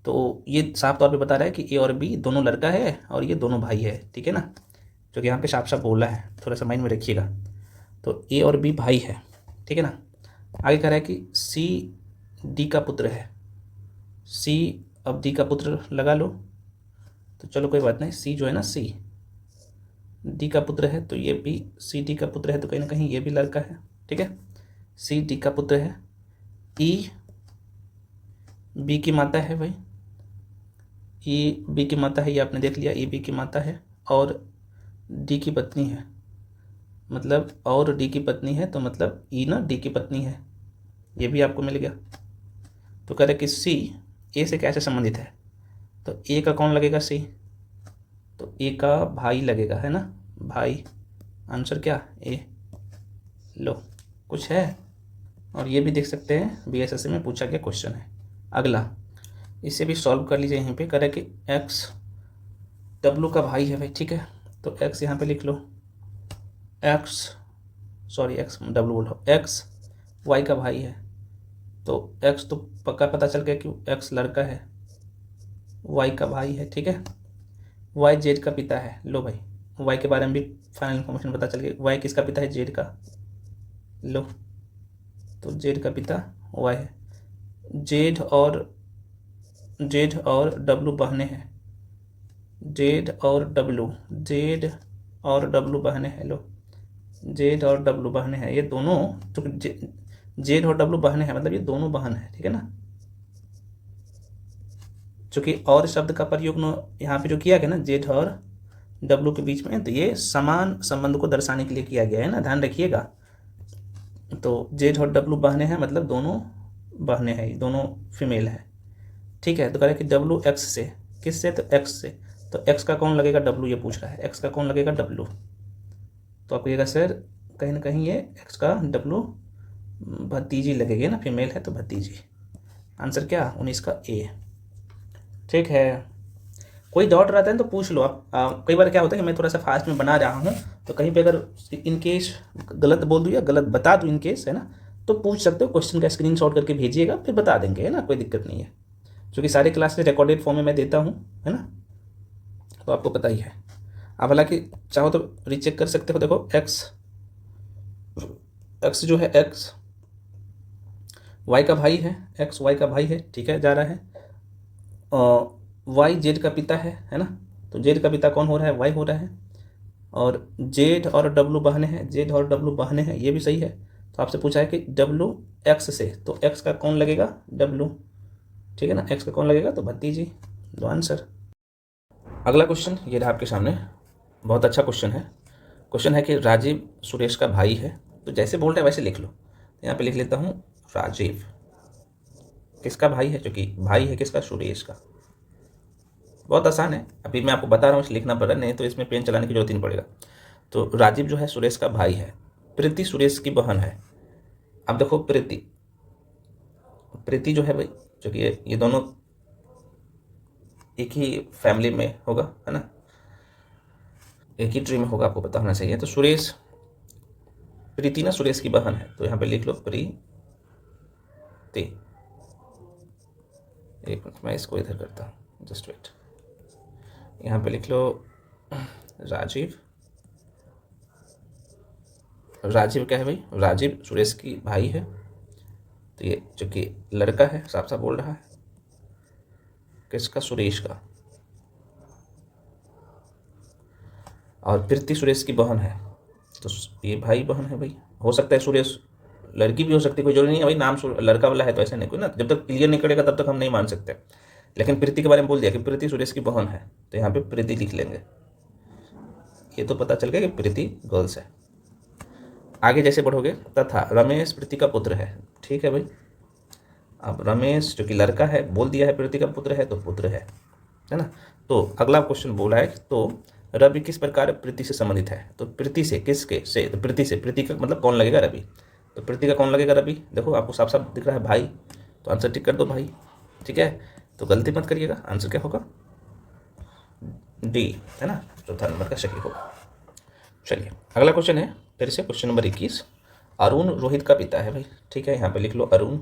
तो ये साफ तौर पे बता रहा है कि ए और बी दोनों लड़का है और ये दोनों भाई है, ठीक है ना, जो कि यहाँ पे साफ साफ बोला है, थोड़ा सा माइंड में रखिएगा। तो ए और बी भाई है, ठीक है ना। आगे कह रहा है कि सी डी का पुत्र है, सी अब डी का पुत्र लगा लो, तो चलो कोई बात नहीं, सी जो है ना, सी डी का पुत्र है, तो ये भी सी डी का पुत्र है, तो कहीं ना कहीं ये भी लड़का है, ठीक है। सी डी का पुत्र है, ई बी की माता है भाई, ई बी की माता है, ये आपने देख लिया, ई बी की माता है और डी की पत्नी है, मतलब और डी की पत्नी है, तो मतलब ई ना डी की पत्नी है, ये भी आपको मिल गया। तो कह रहे कि सी ए से कैसे संबंधित है, तो ए का कौन लगेगा, सी, तो ए का भाई लगेगा, है ना, भाई। आंसर क्या, ए, लो कुछ है। और ये भी देख सकते हैं बीएसएससी में पूछा गया क्वेश्चन है। अगला, इसे भी सॉल्व कर लीजिए। यहाँ पे कह रहा है कि एक्स डब्लू का भाई है भाई, ठीक है, तो एक्स यहाँ पे लिख लो, एक्स, सॉरी एक्स डब्लू बोलो, एक्स वाई का भाई है, तो एक्स तो पक्का पता चल गया कि एक्स लड़का है, वाई का भाई है, ठीक है। वाई जेड का पिता है, लो भाई वाई के बारे में भी फाइनल इन्फॉर्मेशन पता चल गया, वाई किसका पिता है, जेड का, लो तो जेड का पिता वाई है। जेड और डब्लू बहने हैं, जेड और डब्लू, जेड और डब्लू बहने हैं, लो जेड और डब्लू बहने हैं, ये दोनों तो जेड और डब्लू बहने हैं, मतलब ये दोनों बहन है, ठीक है ना। चूँकि और शब्द का प्रयोग यहाँ पे जो किया गया ना जेड और डब्लू के बीच में, तो ये समान संबंध को दर्शाने के लिए किया गया है ना, ध्यान रखिएगा। तो जेड और डब्लू बहने हैं, मतलब दोनों बहने हैं, दोनों फीमेल है, ठीक है। तो कह रहे कि डब्लू एक्स से, किस से, तो एक्स से, तो एक्स का कौन लगेगा, डब्लू, ये पूछ रहा है, एक्स का कौन लगेगा, डब्लू। तो आप कहिएगा सर कहीं ना कहीं ये एक्स का डब्लू भतीजी लगेगी ना, फीमेल है तो भतीजी। आंसर क्या, 19 का ए, ठीक है। कोई डाउट रहता है तो पूछ लो आप। कई बार क्या होता है कि मैं थोड़ा सा फास्ट में बना रहा हूँ, तो कहीं पे अगर इन केस गलत बोल दूँ या गलत बता दूँ इन केस, है ना, तो पूछ सकते हो, क्वेश्चन का स्क्रीनशॉट करके भेजिएगा, फिर बता देंगे, है ना, कोई दिक्कत नहीं है, क्योंकि सारे क्लासेस रिकॉर्डेड फॉर्म में मैं देता हूँ, है ना, तो आपको पता ही है। आप हालांकि चाहो तो रीचेक कर सकते हो, देखो एक्स जो है, एक्स वाई का भाई है, एक्स वाई का भाई है, ठीक है, जा रहा है। वाई जेड का पिता है ना, तो जेड का पिता कौन हो रहा है, वाई हो रहा है। और जेड और डब्लू बहने हैं, जेड और डब्लू बहने हैं, ये भी सही है। तो आपसे पूछा है कि डब्लू एक्स से, तो एक्स का कौन लगेगा, डब्लू, ठीक है ना, एक्स का कौन लगेगा, तो भर दीजिए, दो आंसर। अगला क्वेश्चन ये रहा आपके सामने, बहुत अच्छा क्वेश्चन है। क्वेश्चन है कि राजीव सुरेश का भाई है, तो जैसे बोल रहे हैं वैसे लिख लो। तो यहाँ पे लिख लेता हूँ राजीव किसका भाई है, जो कि भाई है किसका, सुरेश का। बहुत आसान है, अभी मैं आपको बता रहा हूँ इसलिए लिखना पड़ रहा है, नहीं तो इसमें पेन चलाने की जरूरत ही नहीं पड़ेगा। तो राजीव जो है सुरेश का भाई है, प्रीति सुरेश की बहन है। अब देखो प्रीति, प्रीति जो है भाई, जो कि ये दोनों एक ही फैमिली में होगा, है ना, एक ही ट्री में होगा, आपको पता होना चाहिए। तो सुरेश, प्रीति ना सुरेश की बहन है, तो यहाँ पे लिख लो प्रीति। एक मिनट मैं इसको इधर करता हूँ, जस्ट वेट। यहाँ पे लिख लो राजीव, राजीव क्या है भाई, राजीव सुरेश की भाई है, तो ये जो कि लड़का है साफ साफ बोल रहा है किसका, सुरेश का। और प्रीति सुरेश की बहन है, तो ये भाई बहन है भाई। हो सकता है सुरेश लड़की भी हो सकती है, कोई जरूरी नहीं है भाई, नाम लड़का वाला है तो ऐसा नहीं कोई ना, जब तक क्लियर नहीं करेगा तब तक हम नहीं मान सकते। लेकिन प्रीति के बारे में बोल दिया कि प्रीति सुरेश की बहन है, तो यहाँ पे प्रीति लिख लेंगे, ये तो पता चल गया कि प्रीति गर्ल्स है। आगे जैसे बढ़ोगे, तथा रमेश प्रीति का पुत्र है, ठीक है भाई। अब रमेश जो कि लड़का है, बोल दिया है प्रीति का पुत्र है, तो पुत्र है ना। तो अगला क्वेश्चन बोला है, तो रवि किस प्रकार प्रीति से संबंधित है, तो प्रीति से किसके से, तो प्रीति से, प्रीति का मतलब कौन लगेगा, रवि। तो प्रीति का कौन लगेगा, रवि। देखो आपको साफ साफ दिख रहा है भाई, तो आंसर टिक कर दो भाई, ठीक है। तो गलती मत करिएगा, आंसर क्या होगा, डी, है ना, चौथा नंबर का सही होगा। चलिए अगला क्वेश्चन है फिर से क्वेश्चन नंबर 21। अरुण रोहित का पिता है भाई, ठीक है, यहाँ पे लिख लो अरुण।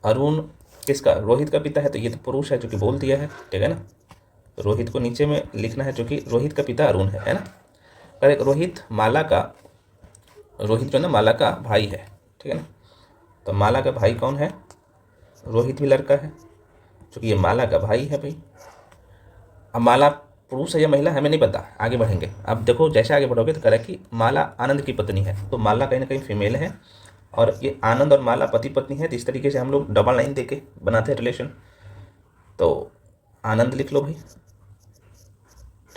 अरुण किसका, रोहित का पिता है, तो ये तो पुरुष है जो कि बोल दिया है, ठीक है ना। तो रोहित को नीचे में लिखना है, जो कि रोहित का पिता अरुण है ना। करेक्ट, रोहित माला का, रोहित जो है ना माला का भाई है, ठीक है ना। तो माला का भाई कौन है, रोहित भी लड़का है, क्योंकि ये माला का भाई है भाई। अब माला पुरुष है या महिला हमें नहीं पता, आगे बढ़ेंगे। अब देखो जैसे आगे बढ़ोगे तो कह रहा है कि माला आनंद की पत्नी है, तो माला कहीं ना कहीं फीमेल है, और ये आनंद और माला पति पत्नी है। तो इस तरीके से हम लोग डबल लाइन देके बनाते हैं रिलेशन। तो आनंद लिख लो भाई,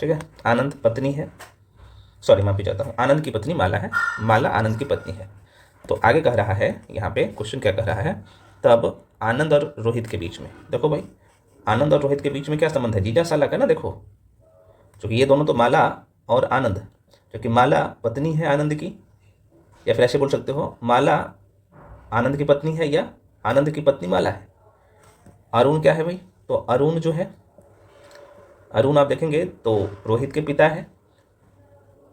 ठीक है, आनंद पत्नी है, सॉरी माफी चाहता हूँ, आनंद की पत्नी माला है, माला आनंद की पत्नी है। तो आगे कह रहा है यहाँ पे क्वेश्चन क्या कह रहा है, तब आनंद और रोहित के बीच में, देखो भाई आनंद और रोहित के बीच में क्या संबंध है, जीजा साला का ना। देखो क्योंकि ये दोनों तो माला और आनंद, क्योंकि माला पत्नी है आनंद की, या फिर ऐसे बोल सकते हो माला आनंद की पत्नी है, या आनंद की पत्नी माला है। अरुण क्या है भाई, तो अरुण जो है, अरुण आप देखेंगे तो रोहित के पिता है।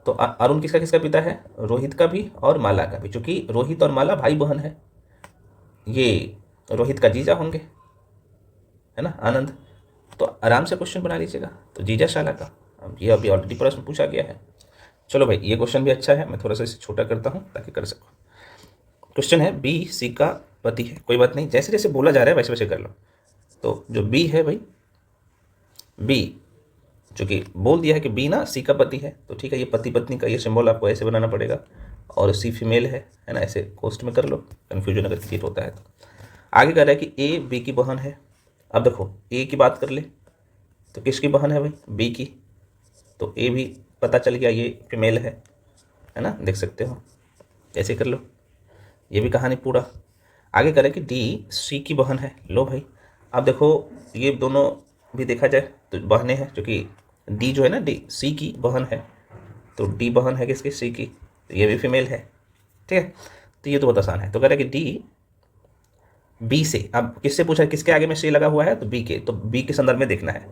तो अरुण किसका किसका पिता है, रोहित का भी और माला का भी, क्योंकि रोहित और माला भाई बहन है। ये रोहित का जीजा होंगे, है ना, आनंद। तो आराम से क्वेश्चन बना लीजिएगा, तो जीजा शाला का। अब ये अभी ऑलरेडी प्रश्न पूछा गया है। चलो भाई ये क्वेश्चन भी अच्छा है, मैं थोड़ा सा इसे छोटा करता हूँ ताकि कर सकूँ। क्वेश्चन है बी सी का पति है, कोई बात नहीं, जैसे जैसे बोला जा रहा है वैसे वैसे कर लो। तो जो बी है भाई, बी जो कि बोल दिया है कि बी ना सी का पति है, तो ठीक है, ये पति पत्नी का ये सिंबल आपको ऐसे बनाना पड़ेगा, और सी फीमेल है ना, ऐसे कोस्ट में कर लो, कन्फ्यूजन अगर क्रिएट होता है तो। आगे कह रहा है कि ए बी की बहन है। अब देखो ए की बात कर ले तो किसकी बहन है भाई, बी की। तो ए भी पता चल गया ये फीमेल है ना, देख सकते हो, ऐसे कर लो, ये भी कहानी पूरा। आगे करें कि डी सी की बहन है, लो भाई। अब देखो ये दोनों भी देखा जाए तो बहनें हैं, क्योंकि डी जो है ना, डी सी की बहन है, तो डी बहन है किसकी, सी की, तो ये भी फीमेल है, ठीक है। तो ये तो बहुत आसान है। तो कह रहा है कि डी बी से, अब किससे पूछा है, किसके आगे में सी लगा हुआ है, तो बी के, तो बी के संदर्भ में देखना है।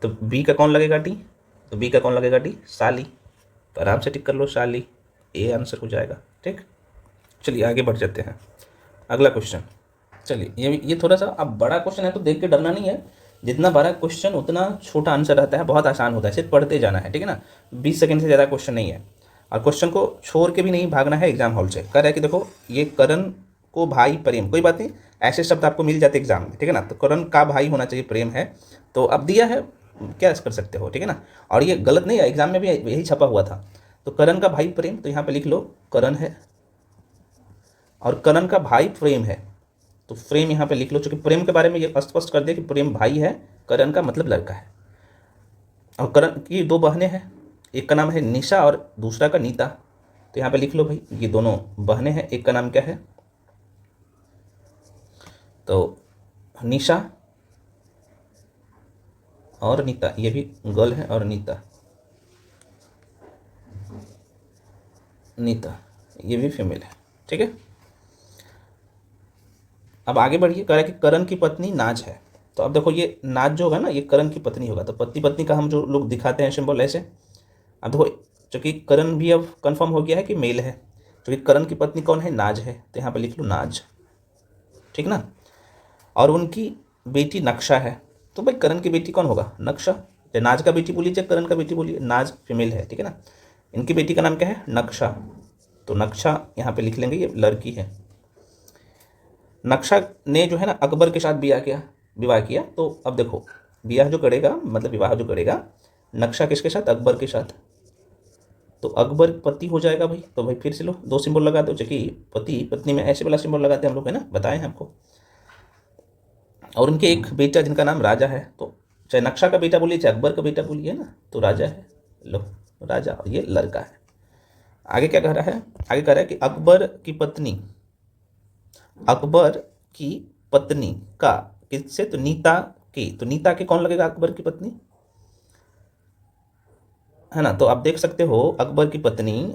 तो बी का कौन लगेगा, डी, तो बी का कौन लगेगा, डी, साली। तो आराम से टिक कर लो, साली, ए आंसर हो जाएगा, ठीक। चलिए आगे बढ़ जाते हैं, अगला क्वेश्चन। चलिए ये थोड़ा सा अब बड़ा क्वेश्चन है, तो देख के डरना नहीं है, जितना बड़ा क्वेश्चन उतना छोटा आंसर रहता है, बहुत आसान होता है, सिर्फ पढ़ते जाना है, ठीक है ना। 20 सेकंड से ज़्यादा क्वेश्चन नहीं है, और क्वेश्चन को छोड़ के भी नहीं भागना है एग्जाम हॉल से। कह रहा है कि देखो ये करण को भाई प्रेम, कोई बात नहीं, ऐसे शब्द आपको मिल जाते एग्जाम में, ठीक है ना। तो करण का भाई होना चाहिए, प्रेम है, तो अब दिया है क्या कर सकते हो, ठीक है ना। और ये गलत नहीं है, एग्जाम में भी यही छपा हुआ था। तो करण का भाई प्रेम, तो यहाँ पे लिख लो करण है, और करण का भाई प्रेम है, तो प्रेम यहाँ पे लिख लो, चूंकि प्रेम के बारे में ये स्पष्ट कर दिया कि प्रेम भाई है, करण का मतलब लड़का है। और करण की दो बहनें हैं, एक का नाम है निशा और दूसरा का नीता। तो यहाँ पे लिख लो भाई, ये दोनों बहनें हैं, एक का नाम क्या है, तो निशा और नीता, ये भी गर्ल है, और नीता ये भी फीमेल है, ठीक है। अब आगे बढ़िए, कह रहा है कि करण की पत्नी नाज है। तो अब देखो ये नाज जो होगा ना, ये करण की पत्नी होगा, तो पति पत्नी का हम जो लोग दिखाते हैं सिंबल ऐसे। अब देखो, चूंकि करण भी अब कंफर्म हो गया है कि मेल है, क्योंकि करण की पत्नी कौन है, नाज है, तो यहाँ पे लिख लो नाज, ठीक ना। और उनकी बेटी नक्शा है, तो भाई करण की बेटी कौन होगा, नक्शा। चाहे नाज का बेटी बोलिए चाहे करण का बेटी बोलिए, नाज फीमेल है, ठीक है ना। इनकी बेटी का नाम क्या है, नक्शा, तो नक्शा यहाँ पे लिख लेंगे, ये लड़की है। नक्शा ने जो है ना अकबर के साथ विवाह किया। तो अब देखो, विवाह जो करेगा मतलब विवाह जो करेगा नक्शा किसके साथ, अकबर के साथ, तो अकबर पति हो जाएगा भाई। तो भाई फिर से लो, दो सिंबल लगा दो, क्योंकि पति पत्नी में ऐसे वाला सिंबल लगाते हैं हम लोग, है ना, बताए हैं आपको। और उनके एक बेटा जिनका नाम राजा है, तो चाहे नक्शा का बेटा बोलिए चाहे अकबर का बेटा बोलिए ना, तो राजा है, लो राजा, और ये लड़का है। आगे क्या कह रहा है, आगे कह रहा है कि अकबर की पत्नी का किससे, तो नीता की, तो नीता के कौन लगेगा, अकबर की पत्नी, है ना। तो आप देख सकते हो अकबर की पत्नी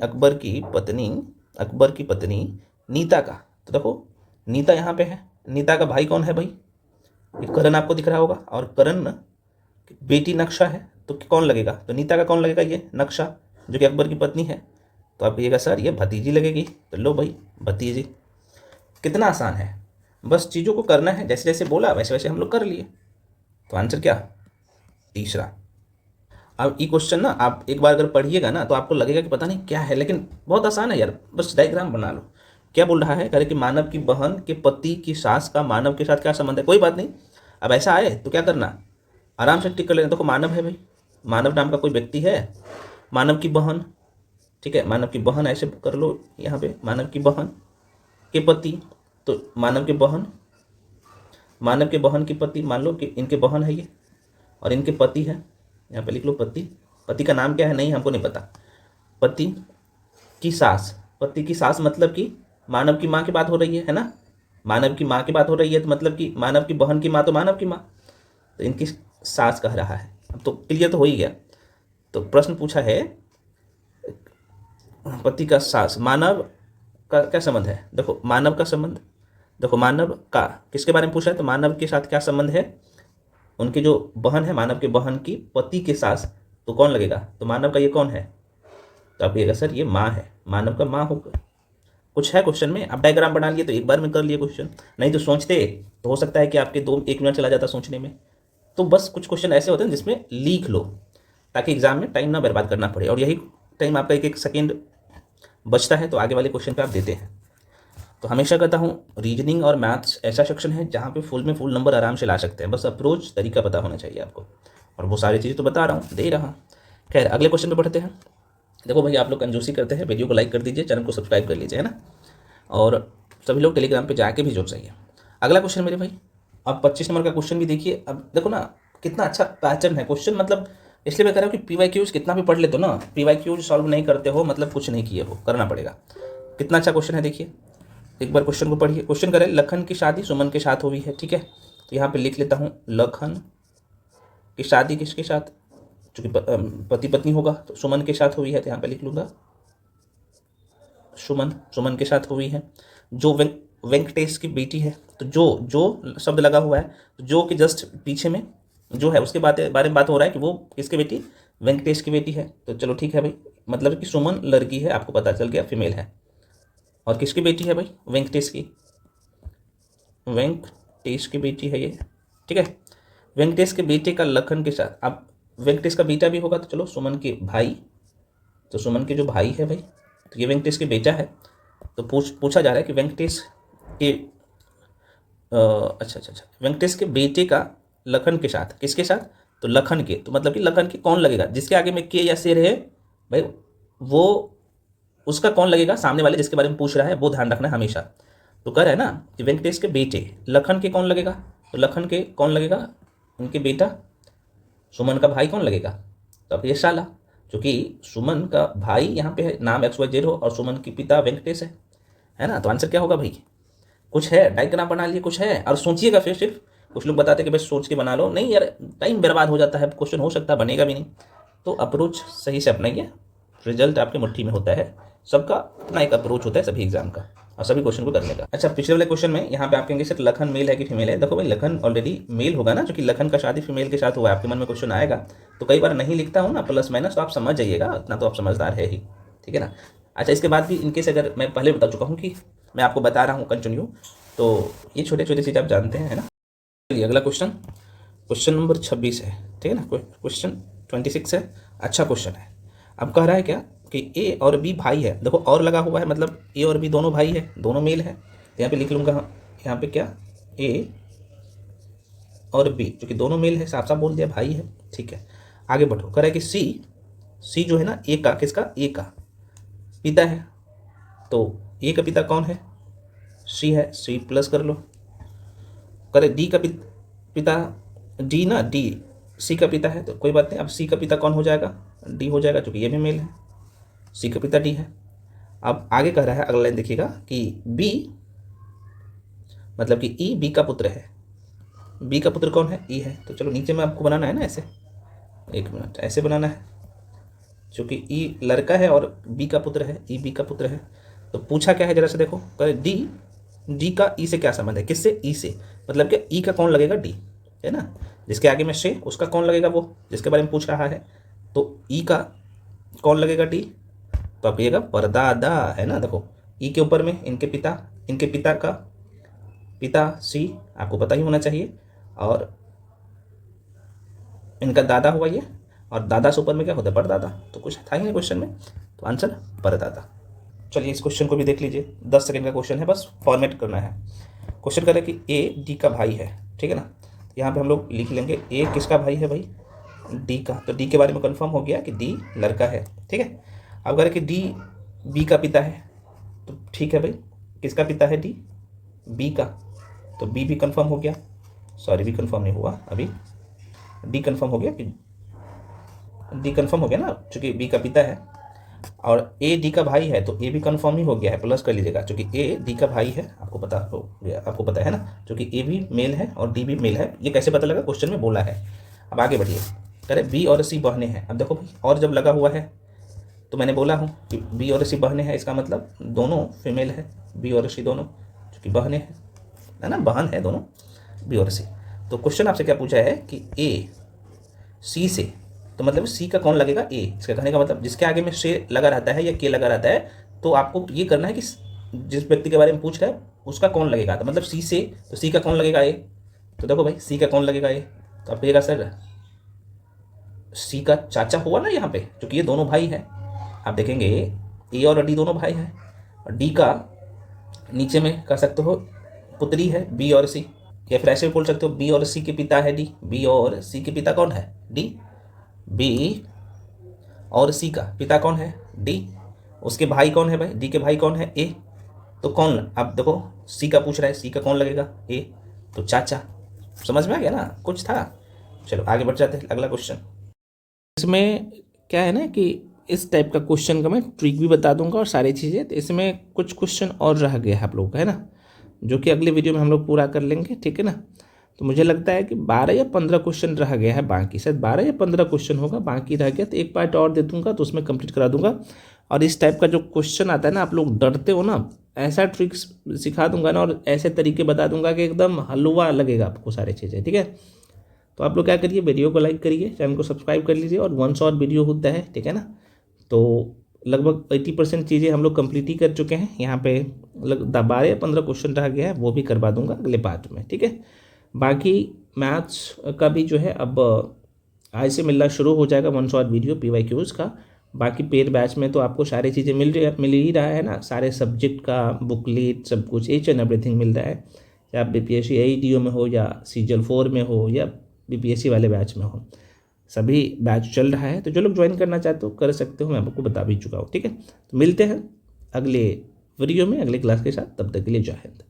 नीता का, तो देखो नीता यहाँ पे है, नीता का भाई कौन है भाई, ये करण आपको दिख रहा होगा, और करण बेटी नक्शा है, तो कौन लगेगा, तो नीता का कौन लगेगा, ये नक्शा, जो कि अकबर की पत्नी है। तो आप कहिएगा सर ये भतीजी लगेगी, तो लो भाई भतीजी। कितना आसान है, बस चीज़ों को करना है, जैसे जैसे बोला वैसे वैसे हम लोग कर लिए। तो आंसर क्या, तीसरा। अब ये क्वेश्चन ना आप एक बार अगर पढ़िएगा ना तो आपको लगेगा कि पता नहीं क्या है, लेकिन बहुत आसान है यार, बस डायग्राम बना लो। क्या बोल रहा है, कह रहे कि मानव की बहन के पति की सास का मानव के साथ क्या संबंध है, कोई बात नहीं। अब ऐसा आए तो क्या करना, आराम से टिक कर लेना। देखो मानव है भाई, मानव नाम का कोई व्यक्ति है, मानव की बहन, ठीक है, मानव की बहन ऐसे कर लो यहाँ पे, मानव की बहन के पति, तो मानव के बहन की पति, मान लो कि इनके बहन है ये, और इनके पति है, यहाँ पे लिख लो पति। पति का नाम क्या है, नहीं हमको नहीं पता। पति की सास मतलब कि मानव की माँ की बात हो रही है ना, मानव की माँ की बात हो रही है, तो मतलब कि मानव की बहन की माँ तो मानव की माँ, तो इनकी सास कह रहा है। अब तो क्लियर तो हो ही गया। तो प्रश्न पूछा है पति का सास, मानव का क्या संबंध है, देखो मानव का संबंध, देखो मानव का किसके बारे में पूछा है, तो मानव के साथ क्या संबंध है, उनकी जो बहन है, मानव के बहन की पति के सास, तो कौन लगेगा, तो मानव का ये कौन है, तो आप कहिएगा सर ये माँ है, मानव का माँ होगा। कुछ है क्वेश्चन में, आप डायग्राम बना लिए तो एक बार में कर लिए क्वेश्चन, नहीं तो सोचते तो हो सकता है कि आपके 1 मिनट चला जाता सोचने में। तो बस कुछ क्वेश्चन ऐसे होते हैं जिसमें लिख लो, ताकि एग्जाम में टाइम ना बर्बाद करना पड़े, और यही टाइम आपका 1-1 सेकेंड बचता है तो आगे वाले क्वेश्चन पे आप देते हैं। तो हमेशा कहता हूँ रीजनिंग और मैथ्स ऐसा सेक्शन है जहाँ पे फुल में फुल नंबर आराम से ला सकते हैं, बस अप्रोच तरीका पता होना चाहिए आपको, और वो सारी चीज़ें तो बता रहा हूँ, दे रहा। खैर अगले क्वेश्चन पे बढ़ते हैं। देखो भाई आप लोग कंजूसी करते हैं, वीडियो को लाइक कर दीजिए, चैनल को सब्सक्राइब कर लीजिए, है ना, और सभी लोग टेलीग्राम पे जाके भी जुड़ जाइए। अगला क्वेश्चन मेरे भाई, अब 25 नंबर का क्वेश्चन भी देखिए। अब देखो ना कितना अच्छा पैटर्न है क्वेश्चन, मतलब इसलिए मैं कह रहा हूँ कि PYQs कितना भी पढ़ ले तो ना, PYQs सॉल्व नहीं करते हो मतलब कुछ नहीं किए हो, करना पड़ेगा। कितना अच्छा क्वेश्चन है देखिए, एक बार क्वेश्चन को पढ़िए। क्वेश्चन करें, लखन की शादी सुमन के साथ हुई है, ठीक है, तो यहाँ पे लिख लेता हूँ लखन की शादी किसके साथ, चूंकि पति पत्नी होगा तो सुमन के साथ हुई है, तो यहाँ पे लिख लूँगा सुमन के साथ हुई है। जो वेंकटेश की बेटी है, तो जो शब्द लगा हुआ है, तो जो के जस्ट पीछे में जो है उसके बारे में बात हो रहा है कि वो किसकी बेटी, वेंकटेश की बेटी है। तो चलो ठीक है भाई, मतलब कि सुमन लड़की है, आपको पता चल गया फीमेल है, और किसकी बेटी है भाई, वेंकटेश की बेटी है ये, ठीक है। वेंकटेश के बेटे का लखन के साथ, अब वेंकटेश का बेटा भी होगा, तो चलो सुमन के भाई, तो सुमन के जो भाई है भाई, तो ये वेंकटेश के बेटा है। तो पूछा जा रहा है कि वेंकटेश के अच्छा, वेंकटेश के बेटे का लखन के साथ किसके साथ, तो लखन के, तो मतलब कि लखन के कौन लगेगा, जिसके आगे में के या से रहे भाई वो उसका कौन लगेगा, सामने वाले जिसके बारे में पूछ रहा है वो ध्यान रखना है हमेशा। तो कह रहा है ना कि वेंकटेश के बेटे लखन के कौन लगेगा, तो लखन के कौन लगेगा, उनके बेटा सुमन का भाई कौन लगेगा, तो अब ये शाला, क्योंकि सुमन का भाई यहाँ पे है, नाम XYZ हो और सुमन के पिता वेंकटेश है ना। तो आंसर क्या होगा भाई, कुछ है डायग्राम बना लिए, कुछ है और सोचिएगा फिर सिर्फ। कुछ लोग बताते कि बस सोच के बना लो, नहीं यार टाइम बर्बाद हो जाता है, क्वेश्चन हो सकता है बनेगा भी नहीं। तो अप्रोच सही से अपनाइए, रिजल्ट आपके मुट्ठी में होता है। सबका अपना एक अप्रोच होता है सभी एग्जाम का और सभी क्वेश्चन को करने का। अच्छा, पिछले वाले क्वेश्चन में यहाँ पे आप कहेंगे सर लखन मेल है कि फीमेल है। देखो भाई लखन ऑलरेडी मेल होगा ना, क्योंकि लखन का शादी फीमेल के साथ हुआ है। आपके मन में क्वेश्चन आएगा तो कई बार नहीं लिखता हूँ ना प्लस माइनस, तो आप समझ जाइएगा, इतना तो आप समझदार है ही, ठीक है ना। अच्छा, इसके बाद भी इनकेस अगर मैं पहले बता चुका हूँ कि मैं आपको बता रहा हूँ कंटिन्यू, तो ये छोटे छोटे चीज़ आप जानते हैं, है ना। चलिए अगला क्वेश्चन, क्वेश्चन नंबर 26 है, ठीक है ना। क्वेश्चन 26 है, अच्छा क्वेश्चन है। अब कह रहा है क्या कि ए और बी भाई है। देखो और लगा हुआ है, मतलब ए और बी दोनों भाई है, दोनों मेल है। तो यहाँ पे लिख लूँगा, यहाँ पे क्या, ए और बी, क्योंकि दोनों मेल है, साफ साफ बोल दिया भाई है, ठीक है। आगे बढ़ो, कह रहा है कि सी जो है ना, ए का, किसका, ए का पिता है। तो ए का पिता कौन है, सी है, सी प्लस कर लो। करे डी का पिता, डी ना, डी सी का पिता है, तो कोई बात नहीं। अब सी का पिता कौन हो जाएगा, डी हो जाएगा, क्योंकि ये भी मेल है, सी का पिता डी है। अब आगे कह रहा है, अगला लाइन देखिएगा कि बी, मतलब कि ई बी का पुत्र है। बी का पुत्र कौन है, ई है। तो चलो नीचे में आपको बनाना है ना ऐसे, एक मिनट, ऐसे बनाना है, क्योंकि ई लड़का है और बी का पुत्र है, ई बी का पुत्र है। तो पूछा क्या है जरा से देखो, कहे डी का ई से क्या संबंध है, किससे, ई से, मतलब कि ई का कौन लगेगा, डी है ना। जिसके आगे में से उसका कौन लगेगा, वो जिसके बारे में पूछ रहा है। तो ई का कौन लगेगा, डी। तो आप कहिएगा परदादा, है ना। देखो ई के ऊपर में इनके पिता का पिता सी, आपको पता ही होना चाहिए, और इनका दादा हुआ ये, और दादा से ऊपर में क्या होता है, परदादा। तो कुछ था ही नहीं क्वेश्चन में, तो आंसर परदादा। चलिए इस क्वेश्चन को भी देख लीजिए, 10 सेकंड का क्वेश्चन है, बस फॉर्मेट करना है। क्वेश्चन कर रहा है कि ए डी का भाई है, ठीक है ना। यहाँ पे हम लोग लिख लेंगे ए किसका भाई है भाई, डी का। तो डी के बारे में कंफर्म हो गया कि डी लड़का है, ठीक है। अब कह रहे कि डी बी का पिता है, तो ठीक है भाई, किसका पिता है, डी बी का। तो बी भी कंफर्म हो गया, सॉरी बी कंफर्म नहीं हुआ अभी, डी कंफर्म हो गया कि डी कंफर्म हो गया ना, चूंकि बी का पिता है। और ए डी का भाई है, तो ए भी कंफर्म ही हो गया है, प्लस कर लीजिएगा, क्योंकि ए डी का भाई है, आपको पता हो गया, आपको पता है ना, क्योंकि ए भी मेल है और डी भी मेल है। ये कैसे पता लगा, क्वेश्चन में बोला है। अब आगे बढ़िए, कह बी और सी बहने हैं। अब देखो भाई, और जब लगा हुआ है तो मैंने बोला हूँ कि बी और सी बहने हैं, इसका मतलब दोनों फीमेल है, बी और सी दोनों, क्योंकि बहने हैं, है ना, बहन है दोनों बी और सी। तो क्वेश्चन आपसे क्या पूछा है कि ए सी से, तो मतलब सी का कौन लगेगा, ए। इसका कहने का मतलब जिसके आगे में से लगा रहता है या के लगा रहता है, तो आपको ये करना है कि जिस व्यक्ति के बारे में पूछ रहा है उसका कौन लगेगा। तो मतलब सी से, तो सी का कौन लगेगा, ए। तो देखो भाई सी का कौन लगेगा, ए। तो आप कहिएगा सर सी का चाचा हुआ ना यहाँ पे, क्योंकि ये दोनों भाई हैं। आप देखेंगे ए और डी दोनों भाई हैं, और डी का नीचे में कह सकते हो पुत्री है बी और सी, या फिर ऐसे भी बोल सकते हो बी और सी के पिता है डी। बी और सी के पिता कौन है, डी। बी और सी का पिता कौन है, डी। उसके भाई कौन है भाई, डी के भाई कौन है, ए। तो कौन, अब देखो सी का पूछ रहा है, सी का कौन लगेगा, ए। तो चाचा। समझ में आ गया ना, कुछ था। चलो आगे बढ़ जाते हैं, अगला क्वेश्चन। इसमें क्या है ना कि इस टाइप का क्वेश्चन का मैं ट्रिक भी बता दूंगा और सारी चीज़ें। तो इसमें कुछ क्वेश्चन और रह गए हैं आप लोगों का, है ना, जो कि अगले वीडियो में हम लोग पूरा कर लेंगे, ठीक है ना। तो मुझे लगता है कि 12 या 15 क्वेश्चन रह गया है बाकी, शायद 12 या 15 क्वेश्चन होगा बाकी रह गया। तो एक पार्ट और दे दूंगा तो उसमें कंप्लीट करा दूंगा। और इस टाइप का जो क्वेश्चन आता है ना, आप लोग डरते हो ना, ऐसा ट्रिक्स सिखा दूंगा ना, और ऐसे तरीके बता दूंगा कि एकदम हलवा लगेगा आपको सारी चीज़ें, ठीक है। तो आप लोग क्या करिए, वीडियो को लाइक करिए, चैनल को सब्सक्राइब कर लीजिए, और 1 शॉर्ट वीडियो होता है, ठीक है ना। तो लगभग 80% चीज़ें हम लोग कंप्लीट ही कर चुके हैं। यहाँ पे 12 या 15 क्वेश्चन रह गया है, वो भी करवा दूंगा अगले पार्ट में, ठीक है। बाकी मैथ्स का भी जो है अब आज से मिलना शुरू हो जाएगा 1 शॉर्ट वीडियो PYQs का। बाकी पेड बैच में तो आपको सारी चीज़ें मिल ही रहा है ना, सारे सब्जेक्ट का बुकलेट सब कुछ ईच एंड एवरीथिंग मिल रहा है, या आप BPSC AEDO में हो, या CGL 4 में हो, या BPSC वाले बैच में हो। सभी बैच चल रहा है, तो जो लोग ज्वाइन करना चाहते हो कर सकते हो, मैं आपको बता भी चुका हूँ। ठीक है, तो मिलते हैं अगले वीडियो में अगले क्लास के साथ, तब तक के लिए जय हिंद।